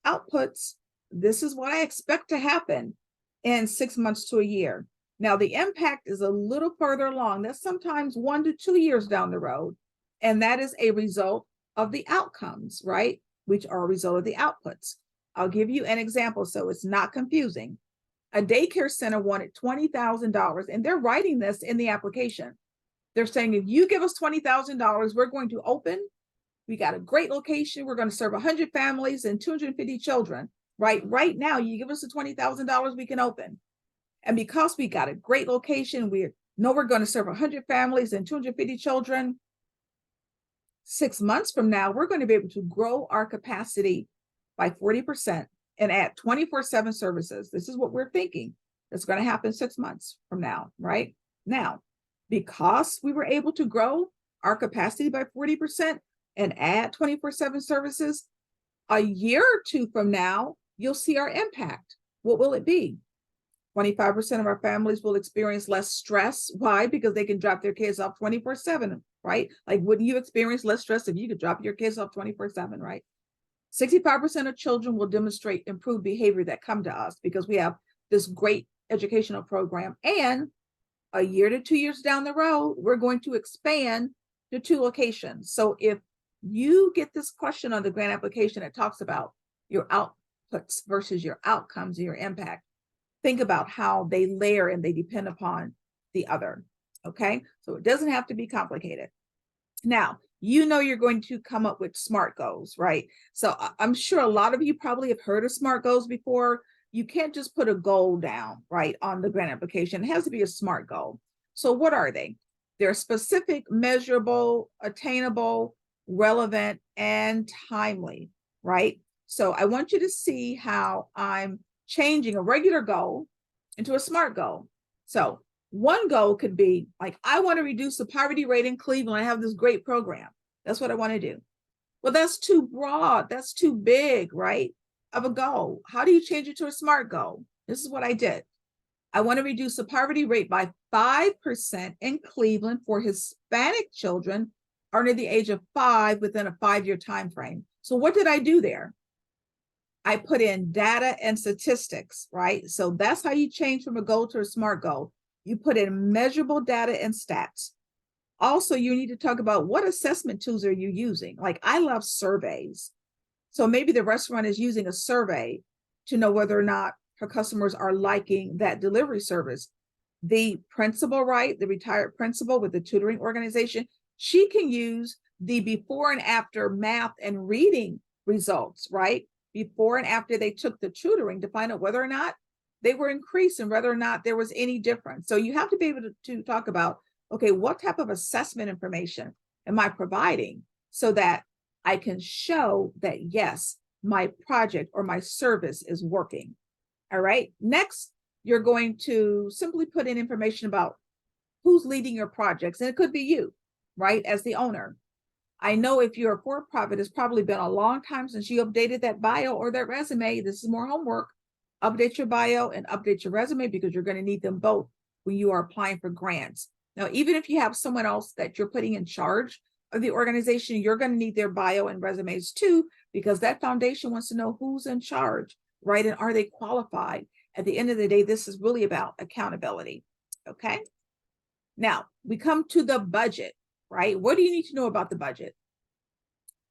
outputs, this is what I expect to happen in 6 months to a year. Now, the impact is a little further along. That's sometimes 1 to 2 years down the road. And that is a result of the outcomes, right? Which are a result of the outputs. I'll give you an example so it's not confusing. A daycare center wanted $20,000, and they're writing this in the application. They're saying, if you give us $20,000, we're going to open. We got a great location. We're going to serve 100 families and 250 children. Right now, you give us the $20,000, we can open. And because we got a great location, we know we're going to serve 100 families and 250 children. 6 months from now, we're going to be able to grow our capacity by 40% and add 24/7 services. This is what we're thinking that's going to happen 6 months from now, right? Now, because we were able to grow our capacity by 40% and add 24/7 services, a year or two from now, you'll see our impact. What will it be? 25% of our families will experience less stress. Why? Because they can drop their kids off 24/7, right? Like, wouldn't you experience less stress if you could drop your kids off 24/7, right? 65% of children will demonstrate improved behavior that come to us because we have this great educational program. And a year to 2 years down the road, we're going to expand to 2 locations. So if you get this question on the grant application that talks about your outputs versus your outcomes and your impact, think about how they layer and they depend upon the other. Okay, so it doesn't have to be complicated. Now, you know you're going to come up with SMART goals, right? So I'm sure a lot of you probably have heard of SMART goals before. You can't just put a goal down, right, on the grant application. It has to be a SMART goal. So what are they? They're specific, measurable, attainable, relevant, and timely, right? So I want you to see how I'm changing a regular goal into a SMART goal. So one goal could be like, I want to reduce the poverty rate in Cleveland. I have this great program. That's what I want to do. Well, that's too broad. That's too big, right? Of a goal. How do you change it to a SMART goal? This is what I did. I want to reduce the poverty rate by 5% in Cleveland for Hispanic children under the age of 5 within a 5-year time frame. So what did I do there? I put in data and statistics, right? So that's how you change from a goal to a SMART goal. You put in measurable data and stats. Also, you need to talk about what assessment tools are you using? Like, I love surveys. So maybe the restaurant is using a survey to know whether or not her customers are liking that delivery service. The principal, right, the retired principal with the tutoring organization, she can use the before and after math and reading results, right? Before and after they took the tutoring to find out whether or not they were increased and whether or not there was any difference. So you have to be able to talk about, okay, what type of assessment information am I providing so that I can show that, yes, my project or my service is working. All right. Next, you're going to simply put in information about who's leading your projects. And it could be you, right, as the owner. I know if you're a for-profit, it's probably been a long time since you updated that bio or that resume. This is more homework. Update your bio and update your resume because you're going to need them both when you are applying for grants. Now, even if you have someone else that you're putting in charge of the organization, you're going to need their bio and resumes too, because that foundation wants to know who's in charge, right? And are they qualified? At the end of the day, this is really about accountability. Okay. Now we come to the budget, right? What do you need to know about the budget?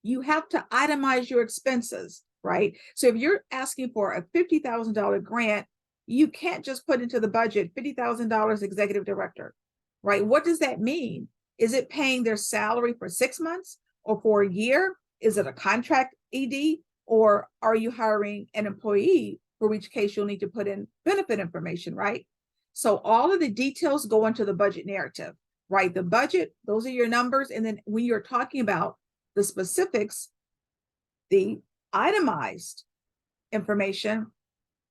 You have to itemize your expenses, right? So if you're asking for a $50,000 grant, you can't just put into the budget $50,000 executive director, right? What does that mean? Is it paying their salary for 6 months? or for a year? Is it a contract ED, or are you hiring an employee, for which case you'll need to put in benefit information, right? So all of the details go into the budget narrative, right? The budget, those are your numbers. And then when you're talking about the specifics, the itemized information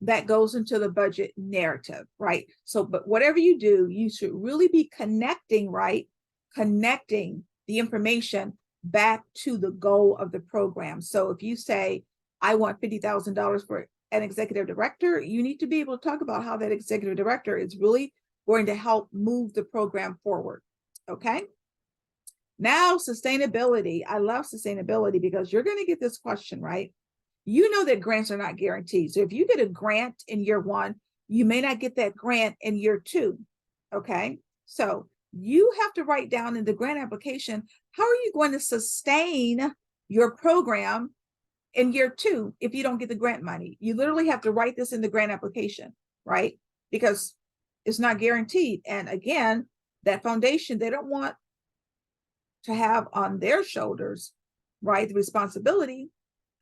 that goes into the budget narrative, right? So, but whatever you do, you should really be connecting, right? Connecting the information back to the goal of the program. So if you say, I want $50,000 for an executive director, you need to be able to talk about how that executive director is really going to help move the program forward. Okay. Now, sustainability. I love sustainability because you're going to get this question, right? You know that grants are not guaranteed. So if you get a grant in year one, you may not get that grant in year two. Okay. So you have to write down in the grant application, how are you going to sustain your program in year two if you don't get the grant money? You literally have to write this in the grant application, right? Because it's not guaranteed. And again, that foundation, they don't want to have on their shoulders, right, the responsibility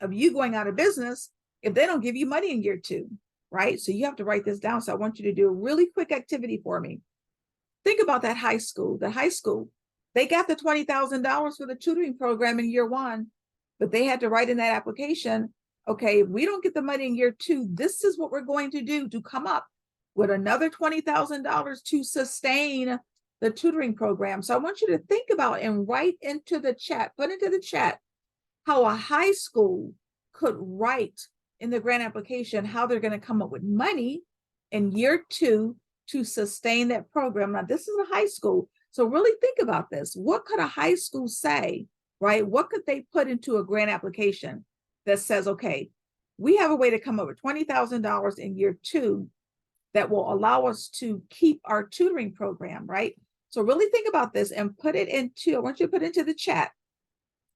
of you going out of business if they don't give you money in year two, right? So you have to write this down. So I want you to do a really quick activity for me. Think about that high school. The high school, they got the $20,000 for the tutoring program in year one, but they had to write in that application, okay, if we don't get the money in year two, this is what we're going to do to come up with another $20,000 to sustain the tutoring program. So I want you to think about and write into the chat, put into the chat, how a high school could write in the grant application how they're going to come up with money in year two to sustain that program. Now, this is a high school, so really think about this. What could a high school say, right? What could they put into a grant application that says, okay, we have a way to come up with $20,000 in year two that will allow us to keep our tutoring program, right? So really think about this and put it into, I want you to put into the chat,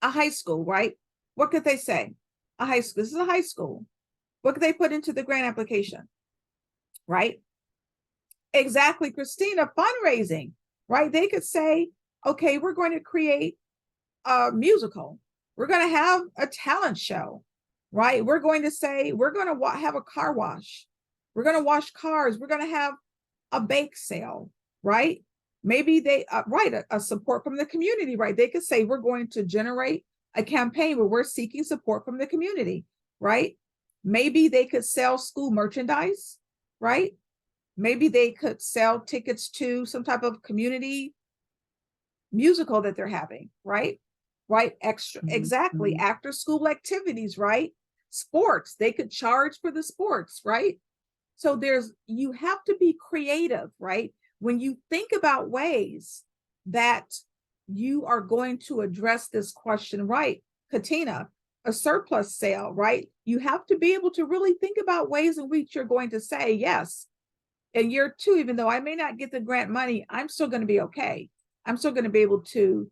a high school, right? What could they say? A high school, this is a high school. What could they put into the grant application, right? Exactly, Christina, fundraising, right? They could say, okay, we're going to create a musical. We're going to have a talent show, right? We're going to say, we're going to have a car wash. We're going to wash cars. We're going to have a bake sale, right? Maybe they write a support from the community, right? They could say, we're going to generate a campaign where we're seeking support from the community, right? Maybe they could sell school merchandise, right? Maybe they could sell tickets to some type of community musical that they're having, right? Right, extra, exactly, after school activities, right? Sports, they could charge for the sports, right? So you have to be creative, right? When you think about ways that you are going to address this question, right? Katina, a surplus sale, right? You have to be able to really think about ways in which you're going to say, yes, in year two, even though I may not get the grant money, I'm still going to be okay. I'm still going to be able to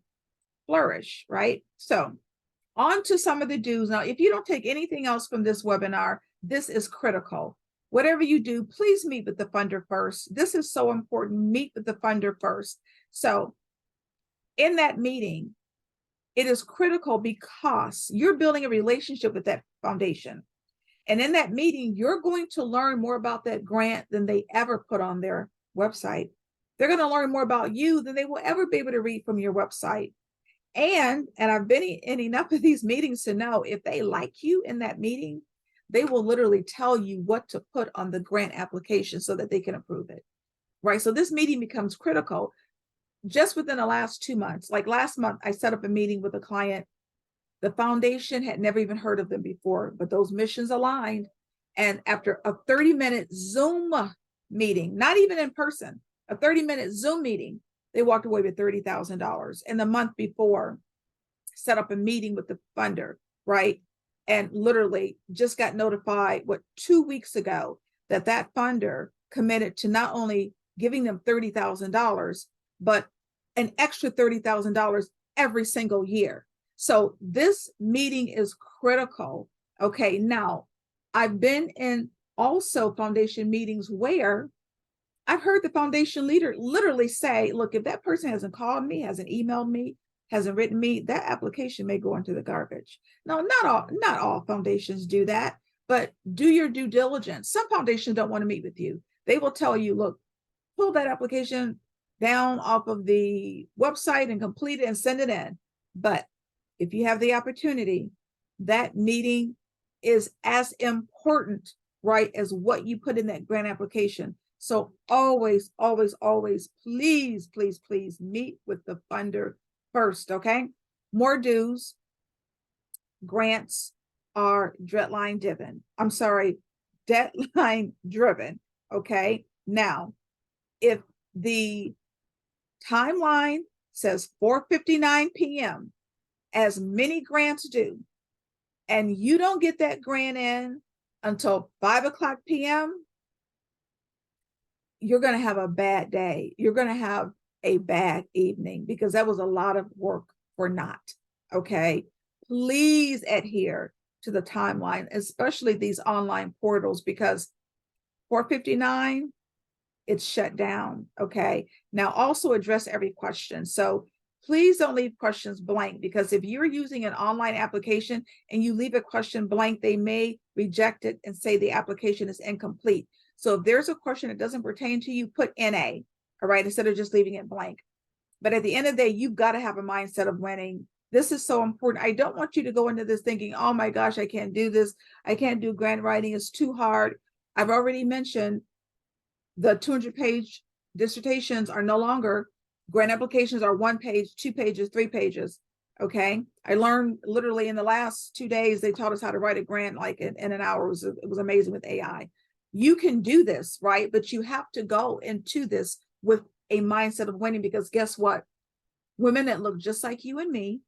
flourish, right? So on to some of the do's. Now, if you don't take anything else from this webinar, this is critical. Whatever you do, please meet with the funder first. This is so important. Meet with the funder first. So in that meeting, it is critical because you're building a relationship with that foundation. And in that meeting, you're going to learn more about that grant than they ever put on their website. They're going to learn more about you than they will ever be able to read from your website. And I've been in enough of these meetings to know if they like you in that meeting, they will literally tell you what to put on the grant application so that they can approve it, right? So this meeting becomes critical just within the last 2 months. Like last month, I set up a meeting with a client. The foundation had never even heard of them before, but those missions aligned. And after a 30-minute Zoom meeting, not even in person, a 30-minute Zoom meeting, they walked away with $30,000. And the month before, set up a meeting with the funder, right? And literally just got notified, 2 weeks ago, that funder committed to not only giving them $30,000, but an extra $30,000 every single year. So this meeting is critical. Okay, now I've been in also foundation meetings where I've heard the foundation leader literally say, look, if that person hasn't called me, hasn't emailed me, hasn't written me, that application may go into the garbage. No, not all foundations do that, but do your due diligence. Some foundations don't want to meet with you. They will tell you, look, pull that application down off of the website and complete it and send it in. But if you have the opportunity, that meeting is as important, right, as what you put in that grant application. So always, always, always, please, please, please meet with the funder first, okay? More dues, grants are deadline driven. I'm sorry, deadline driven, okay? Now, if the timeline says 4:59 p.m., as many grants do, and you don't get that grant in until 5:00 p.m., you're going to have a bad day. You're going to have a bad evening because that was a lot of work for naught. Okay. Please adhere to the timeline, especially these online portals, because 4:59, it's shut down. Okay. Now also address every question. So please don't leave questions blank, because if you're using an online application and you leave a question blank, they may reject it and say the application is incomplete. So if there's a question that doesn't pertain to you, put NA, all right, instead of just leaving it blank. But at the end of the day, you've got to have a mindset of winning. This is so important. I don't want you to go into this thinking, oh my gosh, I can't do this. I can't do grant writing. It's too hard. I've already mentioned the 200-page dissertations are no longer, grant applications are 1 page, 2 pages, 3 pages. Okay. I learned literally in the last 2 days, they taught us how to write a grant like in an hour. It was amazing with AI. You can do this, right? But you have to go into this with a mindset of winning, because guess what? Women that look just like you and me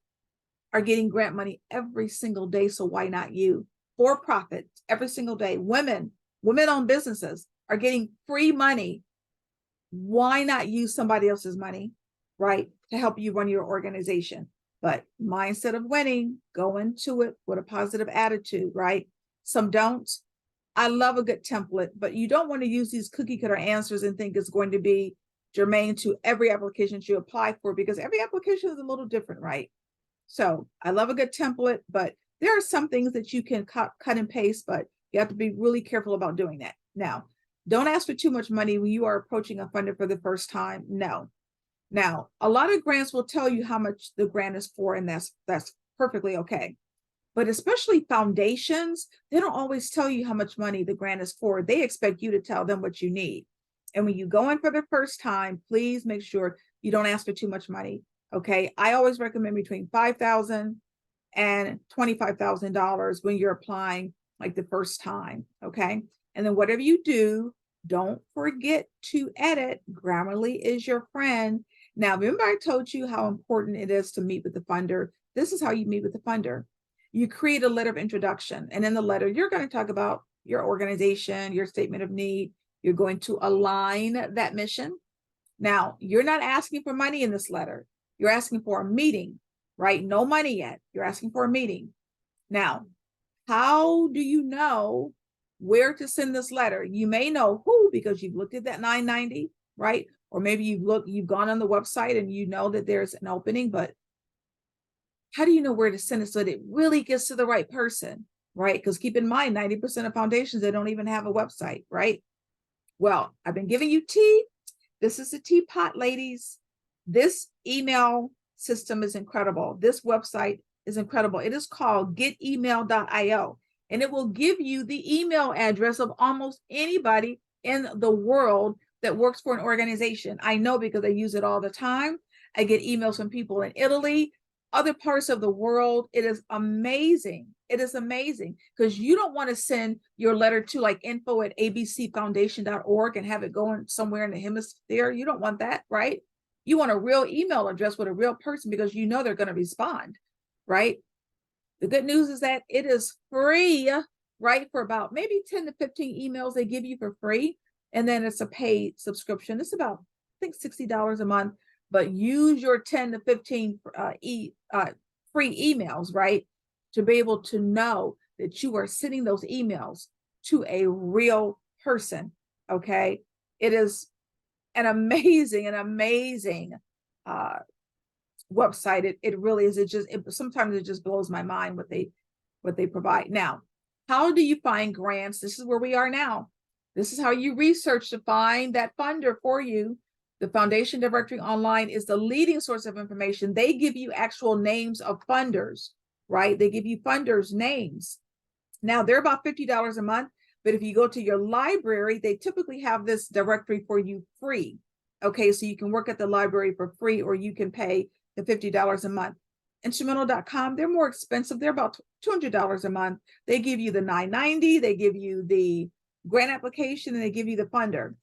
are getting grant money every single day. So why not you? For profit every single day. Women-owned businesses are getting free money. Why not use somebody else's money, right, to help you run your organization? But mindset of winning, go into it with a positive attitude, right? Some don't. I love a good template, but you don't want to use these cookie cutter answers and think it's going to be germane to every application you apply for, because every application is a little different, right? So I love a good template, but there are some things that you can cut and paste, but you have to be really careful about doing that. Now, don't ask for too much money when you are approaching a funder for the first time. No. Now, a lot of grants will tell you how much the grant is for, and that's perfectly okay. But especially foundations, they don't always tell you how much money the grant is for. They expect you to tell them what you need. And when you go in for the first time, please make sure you don't ask for too much money. Okay. I always recommend between $5,000 and $25,000 when you're applying like the first time. Okay. And then whatever you do, don't forget to edit. Grammarly is your friend. Now, remember I told you how important it is to meet with the funder. This is how you meet with the funder. You create a letter of introduction. And in the letter, you're going to talk about your organization, your statement of need. You're going to align that mission. Now, you're not asking for money in this letter. You're asking for a meeting, right? No money yet. You're asking for a meeting. Now, how do you know where to send this letter? You may know who, because you've looked at that 990, right? Or maybe you've gone on the website and you know that there's an opening, but how do you know where to send it so that it really gets to the right person, right? Because keep in mind, 90% of foundations, they don't even have a website, right? Well, I've been giving you tea. This is the teapot, ladies. This email system is incredible. This website is incredible. It is called getemail.io, and it will give you the email address of almost anybody in the world that works for an organization. I know because I use it all the time. I get emails from people in Italy, other parts of the world. It is amazing. It is amazing, because you don't want to send your letter to like info@abcfoundation.org and have it going somewhere in the hemisphere. You don't want that, right? You want a real email address with a real person, because you know they're going to respond, right? The good news is that it is free, right? For about maybe 10 to 15 emails they give you for free. And then it's a paid subscription. It's about, I think, $60 a month, but use your 10 to 15 free emails, right? To be able to know that you are sending those emails to a real person. Okay. It is an amazing website. It really is. Sometimes it just blows my mind what they provide. Now, how do you find grants? This is where we are now. This is how you research to find that funder for you. The Foundation Directory Online is the leading source of information. They give you actual names of funders, right? They give you funders' names. Now, they're about $50 a month, but if you go to your library, they typically have this directory for you free. Okay, so you can work at the library for free, or you can pay the $50 a month. Instrumental.com, they're more expensive. They're about $200 a month. They give you the $9.90, they give you the grant application, and they give you the funder.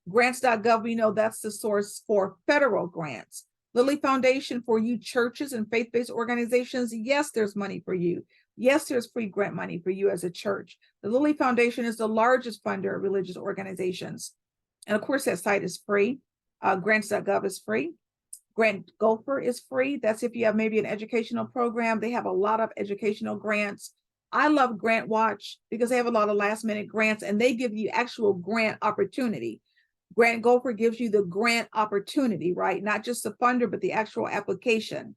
Grants.gov, we know that's the source for federal grants. Lilly Foundation, for you churches and faith-based organizations, yes, there's money for you. Yes, there's free grant money for you as a church. The Lilly Foundation is the largest funder of religious organizations. And of course, that site is free. Grants.gov is free. Grant Gopher is free. That's if you have maybe an educational program. They have a lot of educational grants. I love Grant Watch because they have a lot of last minute grants and they give you actual grant opportunity. Grant Gopher gives you the grant opportunity, right? Not just the funder, but the actual application.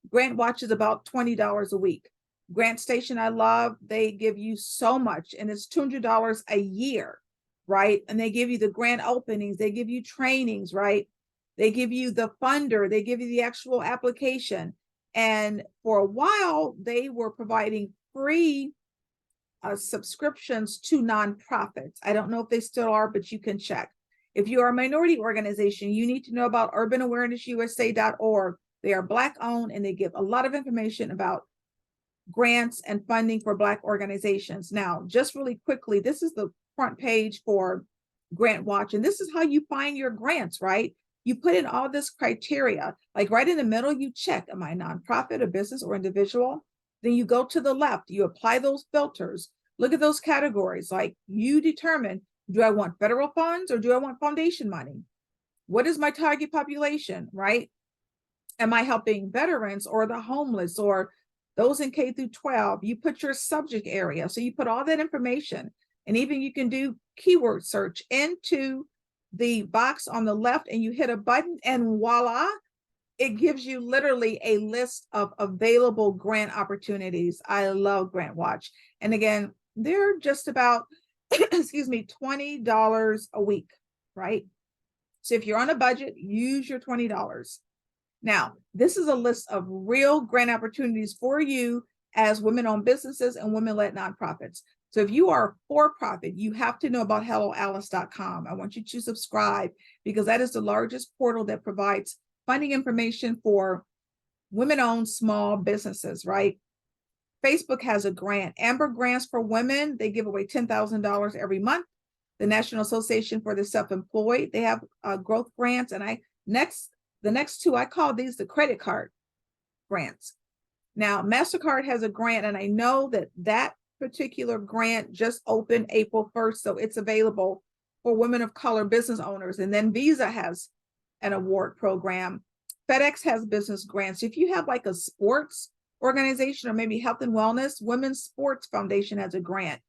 Grant Watch is about $20 a week. Grant Station, I love, they give you so much, and it's $200 a year, right? And they give you the grant openings, they give you trainings, right? They give you the funder, they give you the actual application. And for a while, they were providing free subscriptions to nonprofits. I don't know if they still are, but you can check. If you are a minority organization, you need to know about urbanawarenessusa.org. They are Black owned and they give a lot of information about grants and funding for Black organizations. Now, just really quickly, this is the front page for Grant Watch, and this is how you find your grants, right? You put in all this criteria, like right in the middle, you check, am I a nonprofit, a business, or individual? Then you go to the left, you apply those filters, look at those categories, like you determine, do I want federal funds or do I want foundation money? What is my target population, right? Am I helping veterans or the homeless or those in K through 12? You put your subject area. So you put all that information, and even you can do keyword search into the box on the left and you hit a button and voila, it gives you literally a list of available grant opportunities. I love Grant Watch. And again, they're just about, excuse me, $20 a week, right? So if you're on a budget, use your $20. Now, this is a list of real grant opportunities for you as women-owned businesses and women-led nonprofits. So if you are for-profit, you have to know about helloalice.com. I want you to subscribe because that is the largest portal that provides funding information for women-owned small businesses, right? Facebook has a grant, Amber Grants for Women. They give away $10,000 every month. The National Association for the Self-Employed, they have growth grants. And the next two, I call these the credit card grants. Now, MasterCard has a grant, and I know that particular grant just opened April 1st, so it's available for women of color business owners. And then Visa has an award program. FedEx has business grants. If you have like a sports organization or maybe health and wellness, Women's Sports Foundation has a grant.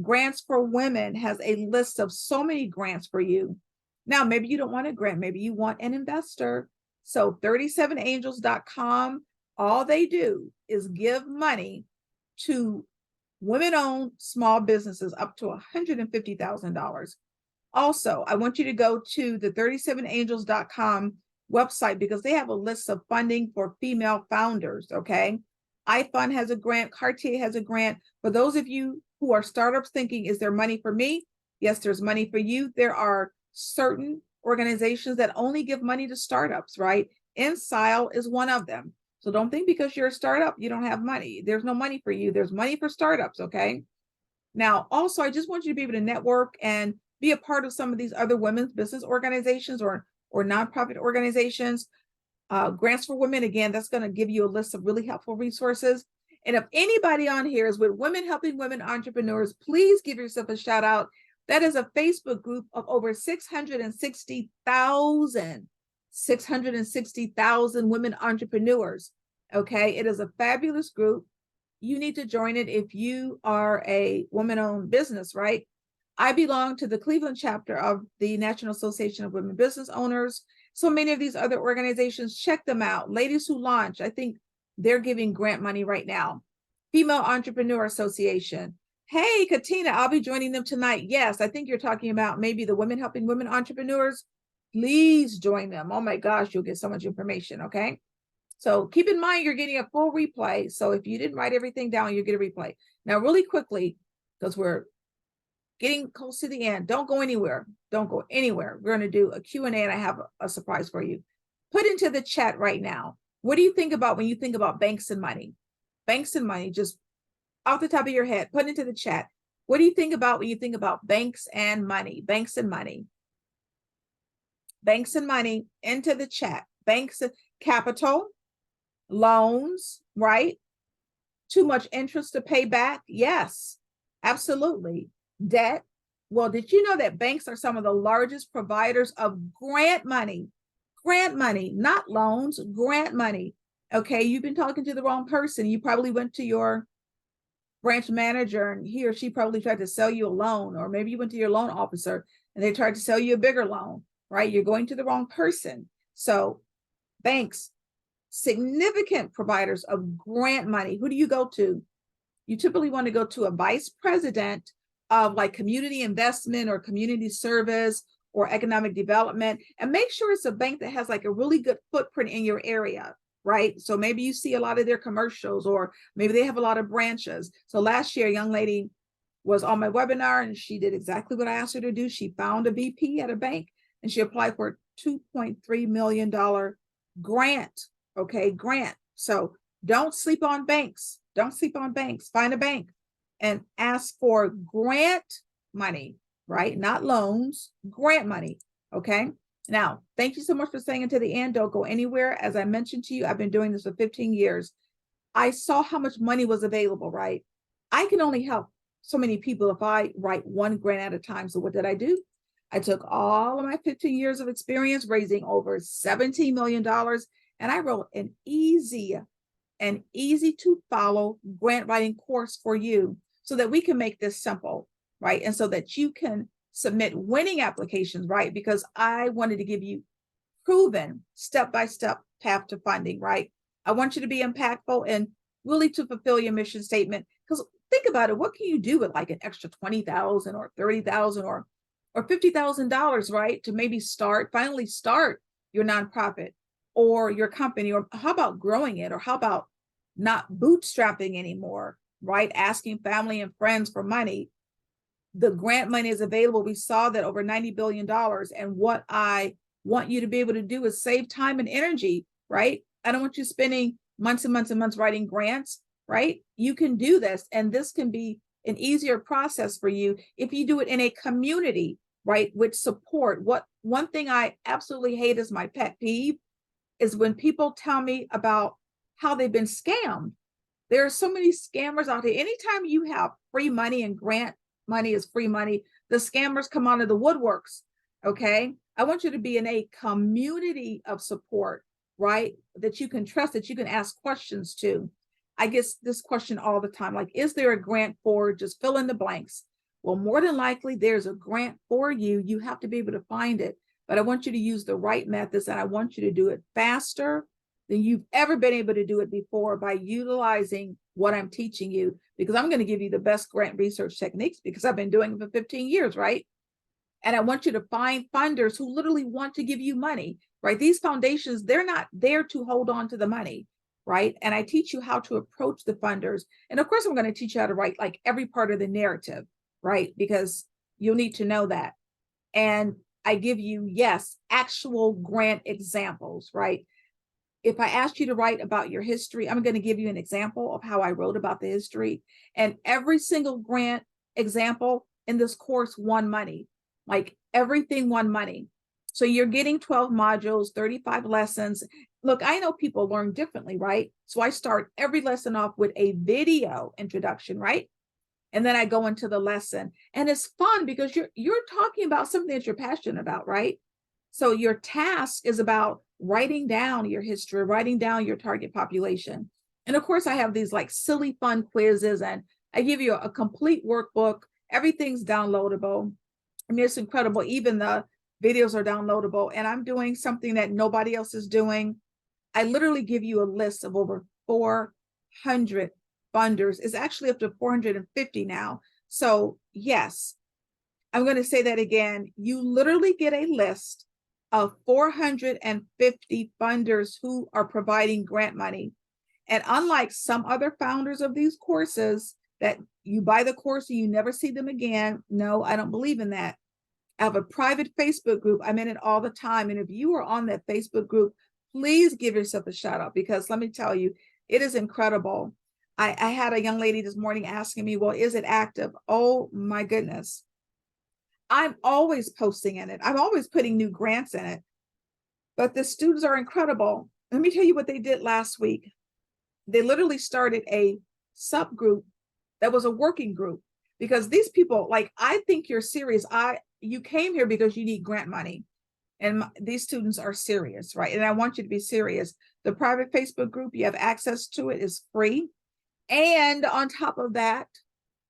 Grants for Women has a list of so many grants for you. Now, maybe you don't want a grant, maybe you want an investor. So 37angels.com, all they do is give money to women-owned small businesses up to $150,000. Also, I want you to go to the 37angels.com website because they have a list of funding for female founders, okay? iFund has a grant, Cartier has a grant. For those of you who are startups thinking, is there money for me? Yes, there's money for you. There are certain organizations that only give money to startups, right? InSile is one of them. So don't think because you're a startup, you don't have money. There's no money for you. There's money for startups, okay? Now, also, I just want you to be able to network and be a part of some of these other women's business organizations or nonprofit organizations. Grants for Women, again, that's going to give you a list of really helpful resources. And if anybody on here is with Women Helping Women Entrepreneurs, please give yourself a shout out. That is a Facebook group of over 660,000 women entrepreneurs. Okay, it is a fabulous group. You need to join it if you are a woman-owned business, right? I belong to the Cleveland chapter of the National Association of Women Business Owners. so many of these other organizations. Check them out. Ladies Who Launch, I think they're giving grant money right now. Female Entrepreneur Association. Hey, Katina, I'll be joining them tonight. Yes, I think you're talking about maybe the Women Helping Women Entrepreneurs. Please join them. Oh my gosh, you'll get so much information, okay? So keep in mind, you're getting a full replay. So if you didn't write everything down, you get a replay. Now, really quickly, because we're getting close to the end, don't go anywhere. Don't go anywhere. We're going to do a Q&A, and I have a surprise for you. Put into the chat right now. What do you think about when you think about banks and money? Banks and money, just off the top of your head, put into the chat. What do you think about when you think about banks and money? Banks and money. Banks and money into the chat. Banks, capital, loans, right? Too much interest to pay back? Yes, absolutely. Debt. Well, did you know that banks are some of the largest providers of grant money? Grant money, not loans, grant money. Okay, you've been talking to the wrong person. You probably went to your branch manager and he or she probably tried to sell you a loan, or maybe you went to your loan officer and they tried to sell you a bigger loan, right? You're going to the wrong person. So banks, significant providers of grant money. Who do you go to? You typically want to go to a vice president of like community investment or community service or economic development, and make sure it's a bank that has like a really good footprint in your area, right? So maybe you see a lot of their commercials, or maybe they have a lot of branches. So last year, a young lady was on my webinar and she did exactly what I asked her to do. She found a VP at a bank and she applied for a $2.3 million grant. Okay, grant. So don't sleep on banks. Don't sleep on banks. Find a bank and ask for grant money, right? Not loans, grant money. Okay. Now, thank you so much for staying until the end. Don't go anywhere. As I mentioned to you, I've been doing this for 15 years. I saw how much money was available, right? I can only help so many people if I write one grant at a time. So what did I do? I took all of my 15 years of experience raising over $17 million, and I wrote an easy to follow grant writing course for you so that we can make this simple, right? And so that you can submit winning applications, right? Because I wanted to give you proven step-by-step path to funding, right? I want you to be impactful and really to fulfill your mission statement. Because think about it, what can you do with like an extra $20,000 or $30,000 or $50,000, right? To maybe finally start your nonprofit or your company, or how about growing it, or how about not bootstrapping anymore, right? Asking family and friends for money. The grant money is available. We saw that over $90 billion. And what I want you to be able to do is save time and energy, right? I don't want you spending months and months and months writing grants, right? You can do this, and this can be an easier process for you if you do it in a community, right? With support. One thing I absolutely hate, is my pet peeve, is when people tell me about how they've been scammed. There are so many scammers out there. Anytime you have free money, and grant money is free money, the scammers come out of the woodworks, okay? I want you to be in a community of support, right? That you can trust, that you can ask questions to. I get this question all the time, like, is there a grant for, just fill in the blanks? Well, more than likely, there's a grant for you. You have to be able to find it. But I want you to use the right methods, and I want you to do it faster than you've ever been able to do it before by utilizing what I'm teaching you, because I'm going to give you the best grant research techniques because I've been doing it for 15 years, right? And I want you to find funders who literally want to give you money, right? These foundations, they're not there to hold on to the money, right? And I teach you how to approach the funders. And of course, I'm going to teach you how to write like every part of the narrative, right? Because you'll need to know that. And I give you, yes, actual grant examples, right? If I asked you to write about your history, I'm going to give you an example of how I wrote about the history. And every single grant example in this course won money, like everything won money. So you're getting 12 modules, 35 lessons. Look, I know people learn differently, right? So I start every lesson off with a video introduction, right? And then I go into the lesson, and it's fun because you're talking about something that you're passionate about, right? So your task is about writing down your history, writing down your target population. And of course, I have these like silly fun quizzes, and I give you a complete workbook. Everything's downloadable. I mean, it's incredible. Even the Videos are downloadable, and I'm doing something that nobody else is doing. I literally give you a list of over 400 funders. It's actually up to 450 now. So yes, I'm going to say that again. You literally get a list of 450 funders who are providing grant money. And unlike some other founders of these courses that you buy the course and you never see them again, no, I don't believe in that. I have a private Facebook group. I'm in it all the time. And if you are on that Facebook group, please give yourself a shout out, because let me tell you, it is incredible. I had a young lady this morning asking me, well, is it active? Oh my goodness. I'm always posting in it. I'm always putting new grants in it. But the students are incredible. Let me tell you what they did last week. They literally started a subgroup that was a working group, because these people, like, I think you're serious. You came here because you need grant money, and these students are serious, right? And I want you to be serious. The private Facebook group, you have access to it, is free. And on top of that,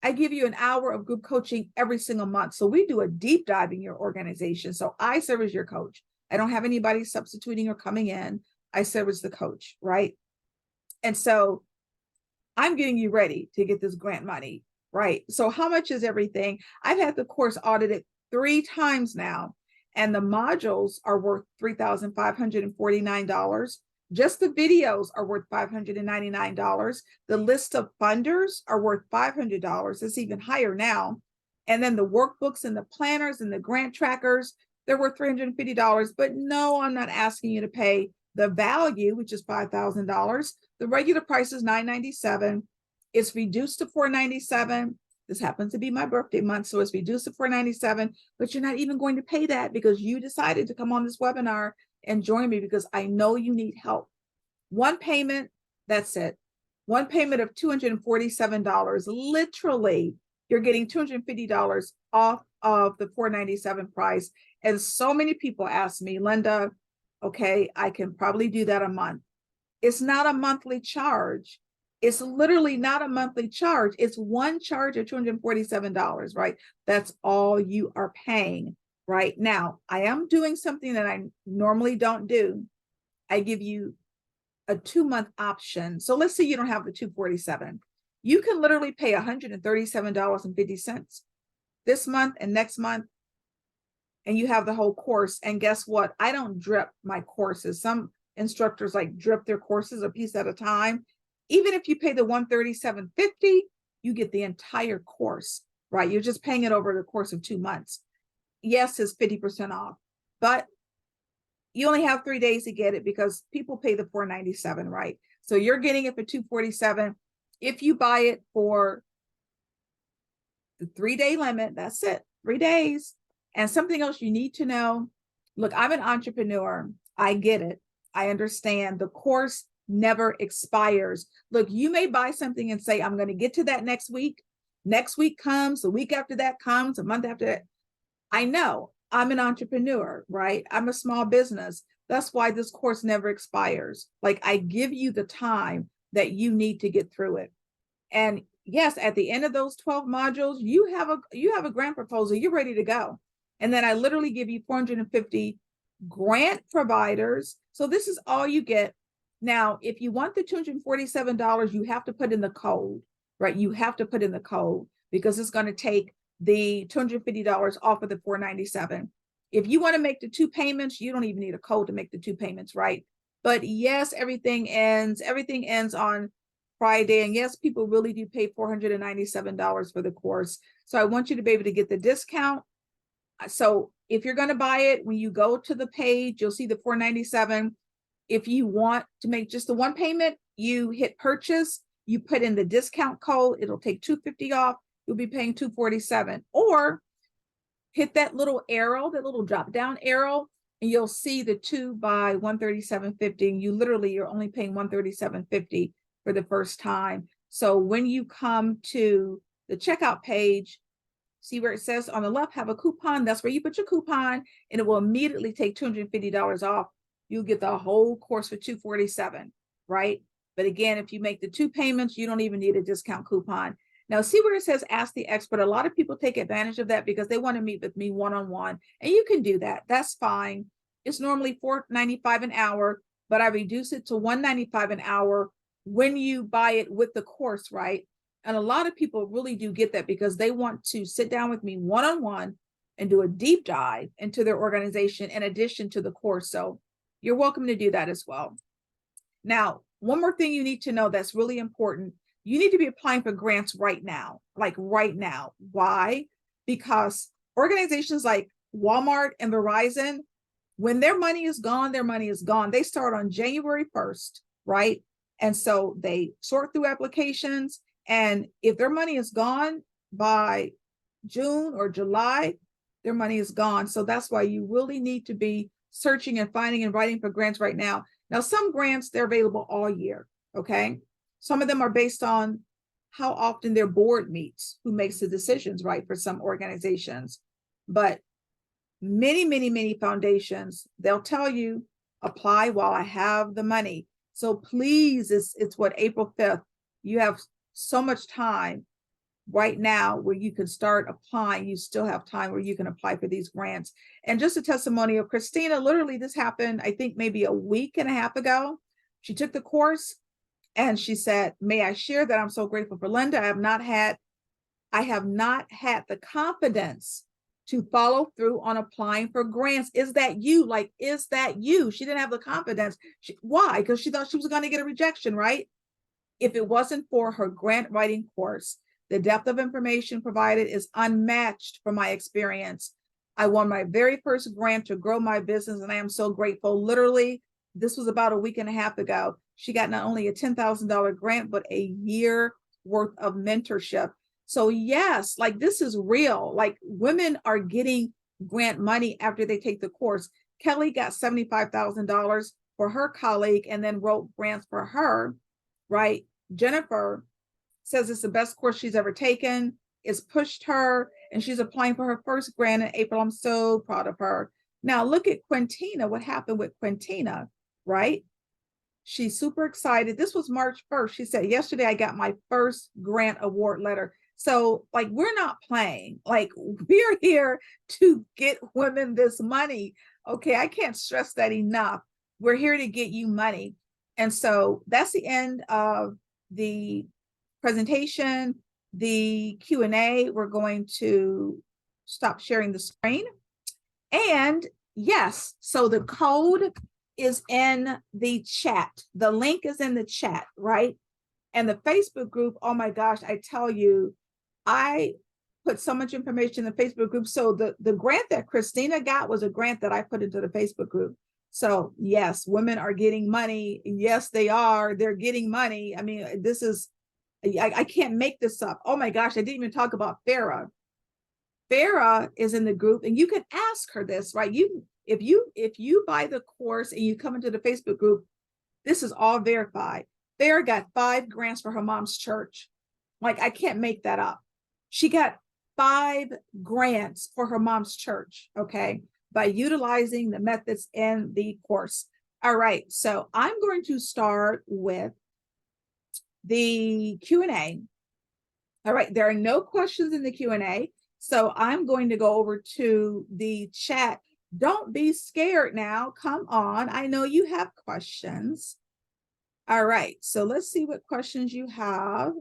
I give you an hour of group coaching every single month. So we do a deep dive in your organization. So I serve as your coach. I don't have anybody substituting or coming in. I serve as the coach, right? And so I'm getting you ready to get this grant money, right? So how much is everything? I've had the course audited 3 times now, and the modules are worth $3,549. Just the videos are worth $599. The list of funders are worth $500. It's even higher now. And then the workbooks and the planners and the grant trackers, they're worth $350. But no, I'm not asking you to pay the value, which is $5,000. The regular price is $997. It's reduced to $497. This happens to be my birthday month, so it's reduced to $497, but you're not even going to pay that because you decided to come on this webinar and join me, because I know you need help. One payment, that's it. One payment of $247. Literally, you're getting $250 off of the $497 price. And so many people ask me, Linda, okay, I can probably do that a month. It's not a monthly charge. It's literally not a monthly charge. It's one charge of $247, right? That's all you are paying right now. I am doing something that I normally don't do. I give you a 2-month option. So let's say you don't have the $247. You can literally pay $137.50 this month and next month, and you have the whole course. And guess what? I don't drip my courses. Some instructors like drip their courses a piece at a time. Even if you pay the $137.50, you get the entire course, right? You're just paying it over the course of 2 months. Yes, it's 50% off, but you only have 3 days to get it because people pay the $497, right? So you're getting it for $247. If you buy it for the 3-day limit, that's it, 3 days. And something else you need to know, look, I'm an entrepreneur. I get it. I understand. The course never expires. Look, you may buy something and say, I'm going to get to that next week. Next week comes, the week after that comes, a month after that. I know I'm an entrepreneur, right? I'm a small business. That's why this course never expires. Like, I give you the time that you need to get through it. And yes, at the end of those 12 modules, you have a grant proposal, you're ready to go. And then I literally give you 450 grant providers. So this is all you get. Now, if you want the $247, you have to put in the code, right? You have to put in the code because it's going to take the $250 off of the $497. If you want to make the 2 payments, you don't even need a code to make the 2 payments, right? But yes, everything ends on Friday. And yes, people really do pay $497 for the course. So I want you to be able to get the discount. So if you're going to buy it, when you go to the page, you'll see the $497. If you want to make just the 1 payment, you hit purchase, you put in the discount code, it'll take $250 off. You'll be paying $247. Or hit that little arrow, that little drop down arrow, and you'll see the 2 by $137.50. And you're only paying $137.50 for the first time. So when you come to the checkout page, see where it says on the left, have a coupon. That's where you put your coupon, and it will immediately take $250 off. You'll get the whole course for $247, right? But again, if you make the 2 payments, you don't even need a discount coupon. Now, see where it says ask the expert. A lot of people take advantage of that because they want to meet with me one-on-one, and you can do that. That's fine. It's normally $4.95 an hour, but I reduce it to $1.95 an hour when you buy it with the course, right? And a lot of people really do get that because they want to sit down with me one-on-one and do a deep dive into their organization in addition to the course. So you're welcome to do that as well. Now, one more thing you need to know that's really important. You need to be applying for grants right now, like right now. Why? Because organizations like Walmart and Verizon, when their money is gone, their money is gone. They start on January 1st, right? And so they sort through applications. And if their money is gone by June or July, their money is gone. So that's why you really need to be searching and finding and writing for grants right now. Now, some grants, they're available all year, okay? Some of them are based on how often their board meets, who makes the decisions, right, for some organizations. But many foundations, they'll tell you, apply while I have the money. So please, it's what, April 5th. You have so much time right now where you can start applying. You still have time where you can apply for these grants. And just a testimony of Christina, literally this happened, I think maybe a week and a half ago. She took the course and she said, may I share that I'm so grateful for Linda. I have not had the confidence to follow through on applying for grants. Is that you? Like, is that you? She didn't have the confidence. Why? Because she thought she was going to get a rejection, right? If it wasn't for her grant writing course, the depth of information provided is unmatched from my experience. I won my very first grant to grow my business, and I am so grateful. Literally, this was about a week and a half ago. She got not only a $10,000 grant, but a year worth of mentorship. So yes, like this is real. Like women are getting grant money after they take the course. Kelly got $75,000 for her colleague and then wrote grants for her, right? Jennifer says it's the best course she's ever taken. It's pushed her, and she's applying for her first grant in April. I'm so proud of her. Now look at Quintina, what happened with Quintina, right? She's super excited. This was March 1st. She said, yesterday I got my first grant award letter. So like, we're not playing. Like, we're here to get women this money. Okay, I can't stress that enough. We're here to get you money. And so that's the end of the presentation. The Q&A, we're going to stop sharing the screen. And yes, so the code is in the chat. The link is in the chat, right? And the Facebook group, oh my gosh, I tell you, I put so much information in the Facebook group. So the grant that Christina got was a grant that I put into the Facebook group. So yes, women are getting money. Yes, they are. They're getting money. I mean, this is, I can't make this up. Oh my gosh, I didn't even talk about Farah. Farah is in the group, and you can ask her this, right? If you buy the course and you come into the Facebook group, this is all verified. Farah got 5 grants for her mom's church. Like, I can't make that up. She got 5 grants for her mom's church, okay, by utilizing the methods in the course. All right, so I'm going to start with the Q&A. All right, there are no questions in the Q&A, so I'm going to go over to the chat. Don't be scared now. Come on, I know you have questions. All right, so let's see what questions you have.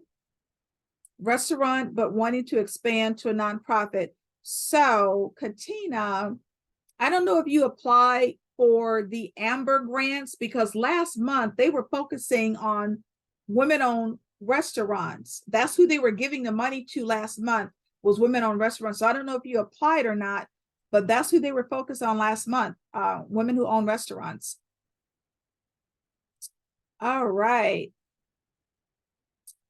Restaurant, but wanting to expand to a nonprofit. So, Katina, I don't know if you applied for the Amber grants, because last month they were focusing on women-owned restaurants. That's who they were giving the money to last month, was women-owned restaurants. So I don't know if you applied or not, but that's who they were focused on last month, women who own restaurants. All right.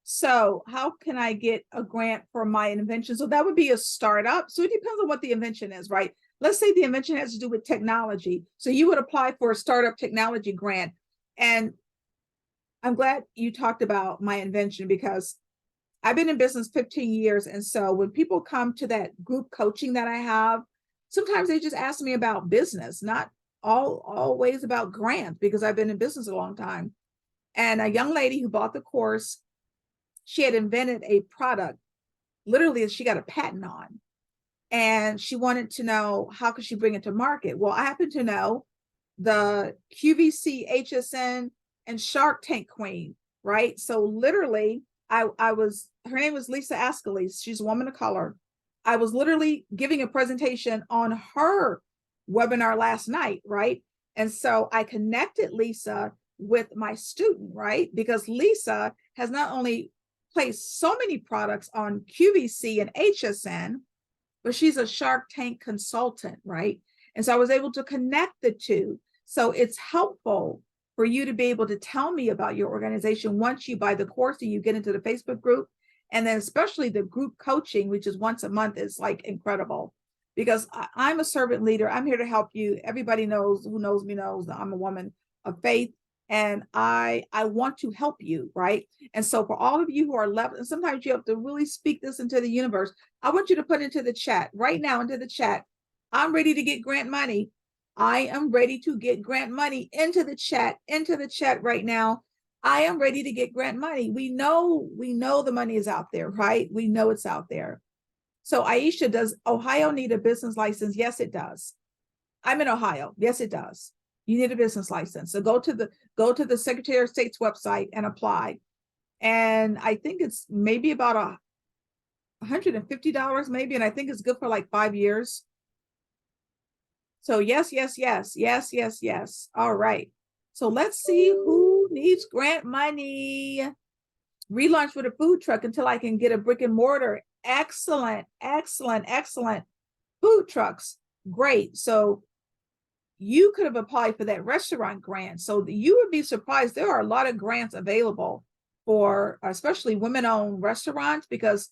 So how can I get a grant for my invention? So that would be a startup. So it depends on what the invention is, right? Let's say the invention has to do with technology. So you would apply for a startup technology grant. And I'm glad you talked about my invention, because I've been in business 15 years. And so when people come to that group coaching that I have, sometimes they just ask me about business, not always about grants, because I've been in business a long time. And a young lady who bought the course, she had invented a product literally she got a patent on. And she wanted to know how could she bring it to market. Well, I happen to know the QVC, HSN, and Shark Tank queen, right? So literally, her name was Lisa Askeles. She's a woman of color. I was literally giving a presentation on her webinar last night, right? And so I connected Lisa with my student, right? Because Lisa has not only placed so many products on QVC and HSN, but she's a Shark Tank consultant, right? And so I was able to connect the two. So it's helpful for you to be able to tell me about your organization once you buy the course and you get into the Facebook group. And then especially the group coaching, which is once a month, is like incredible because I'm a servant leader. I'm here to help you. Everybody knows, who knows me knows that I'm a woman of faith. And I want to help you, right? And so for all of you who are left, and sometimes you have to really speak this into the universe, I want you to put into the chat right now, into the chat, I'm ready to get grant money. I am ready to get grant money into the chat right now. I am ready to get grant money. We know the money is out there, right? We know it's out there. So Aisha, does Ohio need a business license? Yes, it does. I'm in Ohio. Yes, it does. You need a business license. So go to the Secretary of State's website and apply. And I think it's maybe about $150 maybe. And I think it's good for like 5 years. So yes, yes, yes, yes, yes, yes. All right. So let's see who needs grant money. Relaunch with a food truck until I can get a brick and mortar. Excellent, excellent, excellent. Food trucks. Great. So you could have applied for that restaurant grant. So you would be surprised. There are a lot of grants available for especially women-owned restaurants because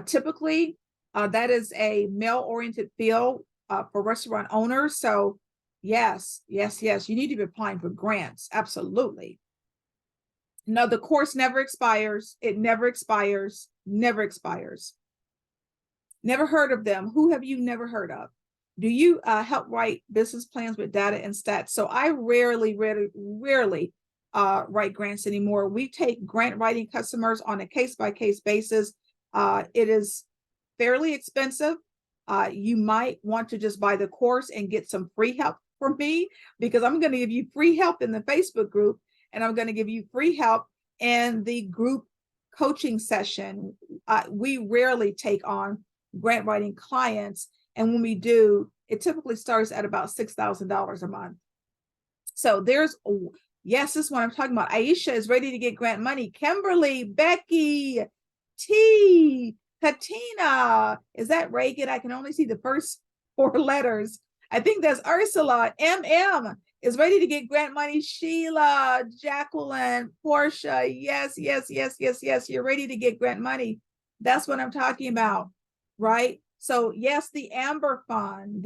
typically that is a male-oriented field for restaurant owners. So yes, yes, yes, you need to be applying for grants. Absolutely. No, the course never expires. It never expires, never expires. Never heard of them. Who have you never heard of? Do you help write business plans with data and stats? So I rarely write grants anymore. We take grant writing customers on a case-by-case basis. It is fairly expensive. You might want to just buy the course and get some free help from me because I'm going to give you free help in the Facebook group and I'm going to give you free help in the group coaching session. We rarely take on grant writing clients. And when we do, it typically starts at about $6,000 a month. So there's, yes, this is what I'm talking about. Aisha is ready to get grant money. Kimberly, Becky, T, Katina, is that Reagan? I can only see the first 4 letters. I think that's Ursula. MM is ready to get grant money. Sheila, Jacqueline, Portia. Yes, yes, yes, yes, yes. You're ready to get grant money. That's what I'm talking about, right? So yes, the Amber Fund,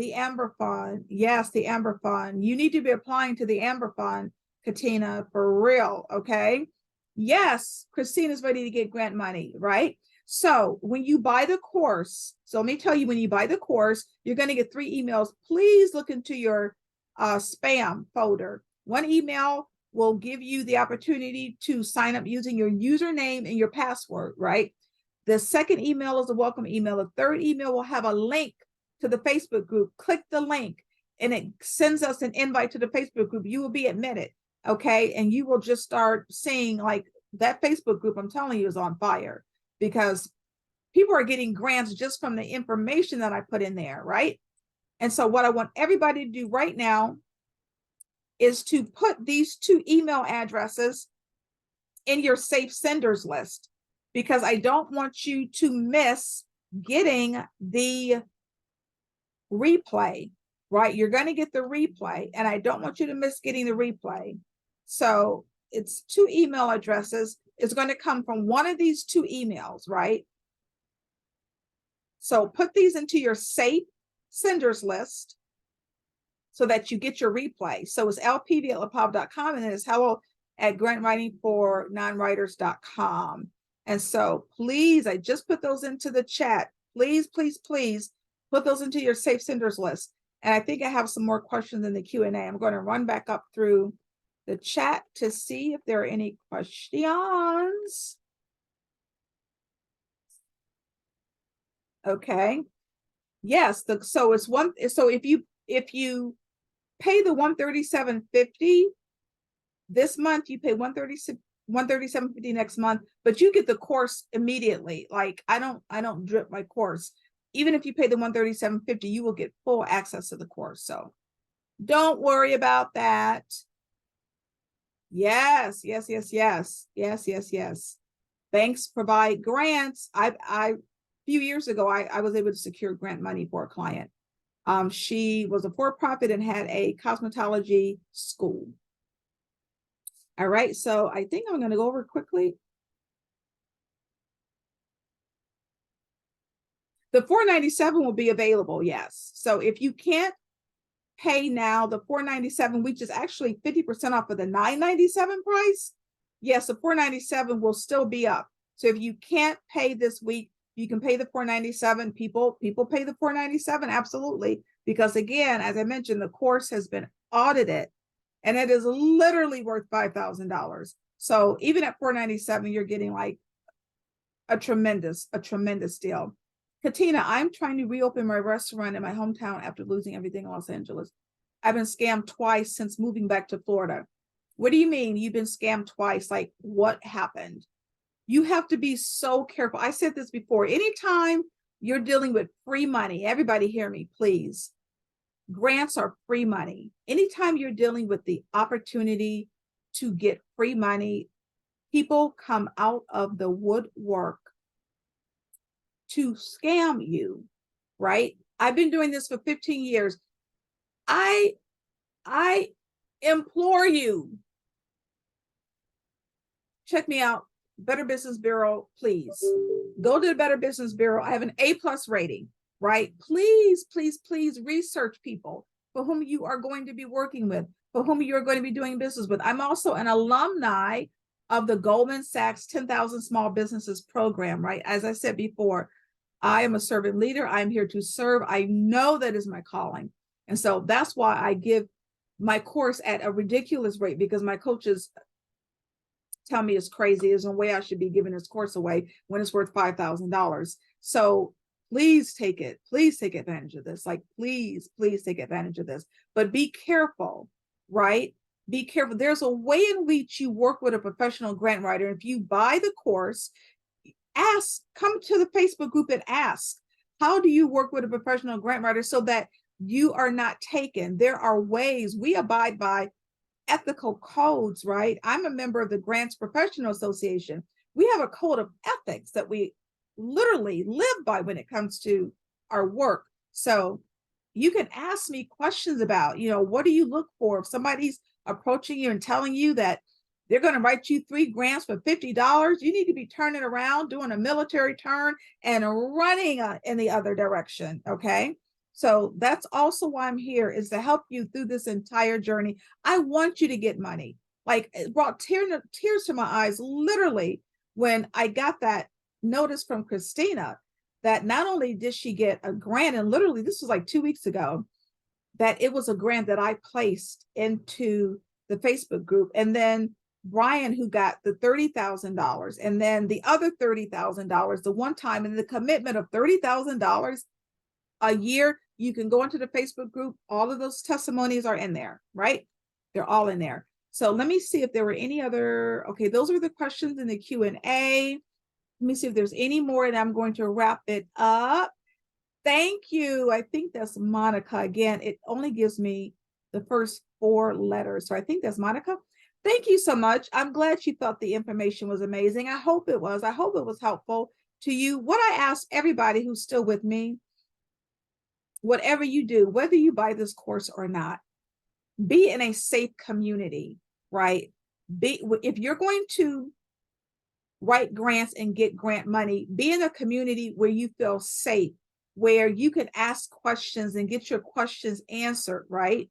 yes, the Amber Fund. You need to be applying to the Amber Fund, Katina, for real, okay? Yes, Christina's ready to get grant money, right? So when you buy the course, so let me tell you, when you buy the course, you're going to get 3 emails. Please look into your spam folder. 1 email will give you the opportunity to sign up using your username and your password, right? The second email is a welcome email. The third email will have a link to the Facebook group. Click the link and it sends us an invite to the Facebook group. You will be admitted, okay? And you will just start seeing like that Facebook group, I'm telling you, is on fire because people are getting grants just from the information that I put in there, right? And so what I want everybody to do right now is to put these 2 email addresses in your safe senders list, because I don't want you to miss getting the replay, right? You're going to get the replay, and I don't want you to miss getting the replay. So it's 2 email addresses. It's going to come from one of these 2 emails, right? So put these into your safe senders list so that you get your replay. So it's lpv@lapov.com and then it's hello@grantwritingfornonwriters.com. And so please, I just put those into the chat. Please, please, please put those into your safe senders list. And I think I have some more questions in the Q&A. I'm going to run back up through the chat to see if there are any questions. Okay. Yes. So it's one. So if you pay the 137.50 this month, you pay 137.50 next month, but you get the course immediately. Like I don't drip my course. Even if you pay the 137.50, you will get full access to the course. So don't worry about that. Yes, yes, yes, yes, yes, yes, yes. Banks provide grants. A few years ago, I was able to secure grant money for a client. She was a for-profit and had a cosmetology school. All right, so I think I'm going to go over quickly. The 497 will be available, yes. So if you can't pay now, the 497, which is actually 50% off of the 997 price, yes, the 497 will still be up. So if you can't pay this week, you can pay the 497. People pay the 497, absolutely, because again, as I mentioned, the course has been audited and it is literally worth $5,000. So even at 497, you're getting like a tremendous deal. Katina, I'm trying to reopen my restaurant in my hometown after losing everything in Los Angeles. I've been scammed twice since moving back to Florida. What do you mean you've been scammed twice? Like what happened? You have to be so careful. I said this before. Anytime you're dealing with free money, everybody hear me, please. Grants are free money. Anytime you're dealing with the opportunity to get free money, people come out of the woodwork to scam you, right? I've been doing this for 15 years. I implore you, check me out, Better Business Bureau, please. Go to the Better Business Bureau. I have an A+ rating, right? Please, please, please research people for whom you are going to be working with, for whom you're going to be doing business with. I'm also an alumni of the Goldman Sachs 10,000 Small Businesses program, right? As I said before, I am a servant leader. I'm here to serve. I know that is my calling. And so that's why I give my course at a ridiculous rate, because my coaches tell me it's crazy. There's no way I should be giving this course away when it's worth $5,000. So please take it. Please take advantage of this. Like, please, please take advantage of this. But be careful, right? Be careful. There's a way in which you work with a professional grant writer. If you buy the course, ask, come to the Facebook group and ask, how do you work with a professional grant writer so that you are not taken? There are ways. We abide by ethical codes, right? I'm a member of the Grants Professional Association. We have a code of ethics that we literally live by when it comes to our work. So you can ask me questions about, what do you look for? If somebody's approaching you and telling you that they're going to write you 3 grants for $50, you need to be turning around, doing a military turn and running in the other direction, okay? So that's also why I'm here, is to help you through this entire journey. I want you to get money. Like, it brought tears to my eyes, literally, when I got that notice from Christina that not only did she get a grant, and literally this was like 2 weeks ago, that it was a grant that I placed into the Facebook group. And then Brian, who got the $30,000, and then the other $30,000, the one time, and the commitment of $30,000 a year. You can go into the Facebook group. All of those testimonies are in there, right? They're all in there. So let me see if there were any other, okay, those are the questions in the Q&A. Let me see if there's any more, and I'm going to wrap it up. Thank you. I think that's Monica. Again, it only gives me the first 4 letters. So I think that's Monica. Thank you so much. I'm glad you thought the information was amazing. I hope it was. I hope it was helpful to you. What I ask everybody who's still with me, whatever you do, whether you buy this course or not, be in a safe community, right? If you're going to write grants and get grant money, be in a community where you feel safe, where you can ask questions and get your questions answered, right?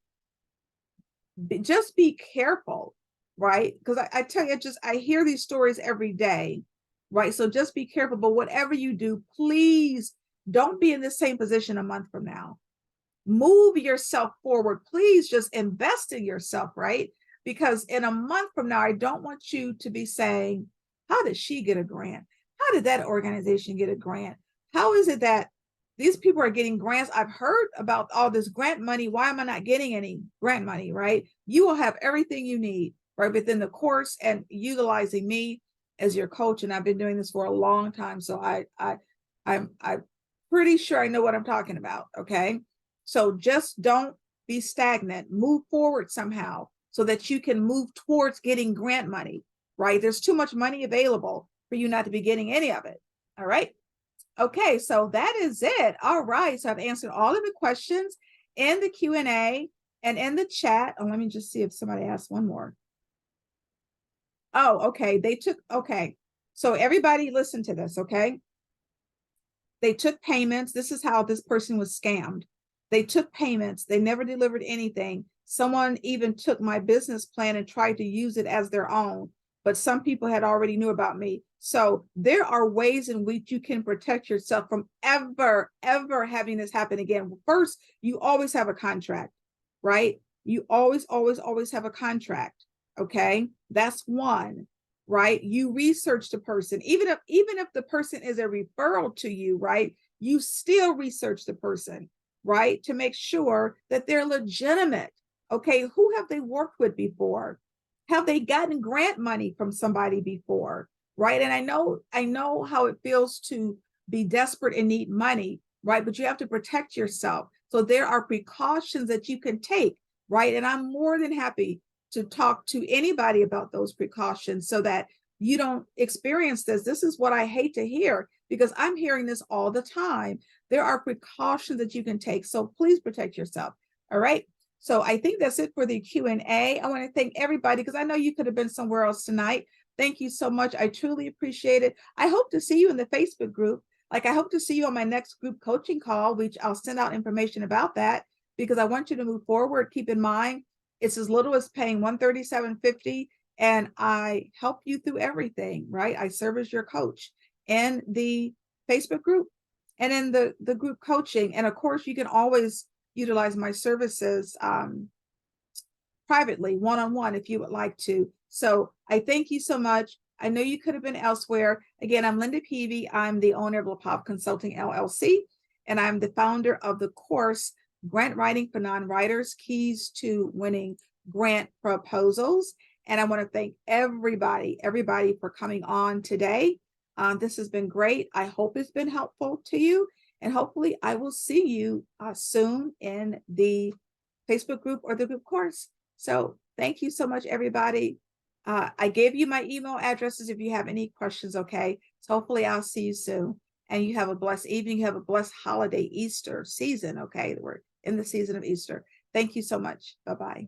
Just be careful, right? Because I tell you, I hear these stories every day, right? So just be careful. But whatever you do, please don't be in the same position a month from now. Move yourself forward. Please just invest in yourself, right? Because in a month from now, I don't want you to be saying, how did she get a grant? How did that organization get a grant? How is it that these people are getting grants. I've heard about all this grant money. Why am I not getting any grant money, right? You will have everything you need right within the course and utilizing me as your coach. And I've been doing this for a long time. So I'm pretty sure I know what I'm talking about. Okay. So just don't be stagnant, move forward somehow so that you can move towards getting grant money, right? There's too much money available for you not to be getting any of it. All right. Okay, so that is it. All right, so I've answered all of the questions in the Q&A and in the chat. Oh, let me just see if somebody asked one more. Oh, okay, okay. So everybody listen to this, okay? They took payments. This is how this person was scammed. They took payments. They never delivered anything. Someone even took my business plan and tried to use it as their own, but some people had already knew about me. So there are ways in which you can protect yourself from ever having this happen again. First, you always have a contract, right? You always have a contract. Okay. That's one, right? You research the person, even if the person is a referral to you, right? You still research the person, right? To make sure that they're legitimate. Okay. Who have they worked with before? Have they gotten grant money from somebody before? Right. And I know how it feels to be desperate and need money, right? But you have to protect yourself. So there are precautions that you can take, right? And I'm more than happy to talk to anybody about those precautions so that you don't experience this. This is what I hate to hear because I'm hearing this all the time. There are precautions that you can take. So please protect yourself. All right. So I think that's it for the Q&A. I want to thank everybody because I know you could have been somewhere else tonight. Thank you so much. I truly appreciate it. I hope to see you in the Facebook group. Like I hope to see you on my next group coaching call, which I'll send out information about that because I want you to move forward. Keep in mind, it's as little as paying $137.50 and I help you through everything, right? I serve as your coach in the Facebook group and in the group coaching. And of course, you can always utilize my services privately, one-on-one, if you would like to. So I thank you so much. I know you could have been elsewhere. Again, I'm Linda Peavy. I'm the owner of LaPop Consulting LLC, and I'm the founder of the course, Grant Writing for Non-Writers, Keys to Winning Grant Proposals. And I want to thank everybody for coming on today. This has been great. I hope it's been helpful to you. And hopefully I will see you soon in the Facebook group or the group course. So thank you so much, everybody. I gave you my email addresses if you have any questions, okay? So hopefully I'll see you soon. And you have a blessed evening. You have a blessed holiday Easter season, okay? We're in the season of Easter. Thank you so much. Bye-bye.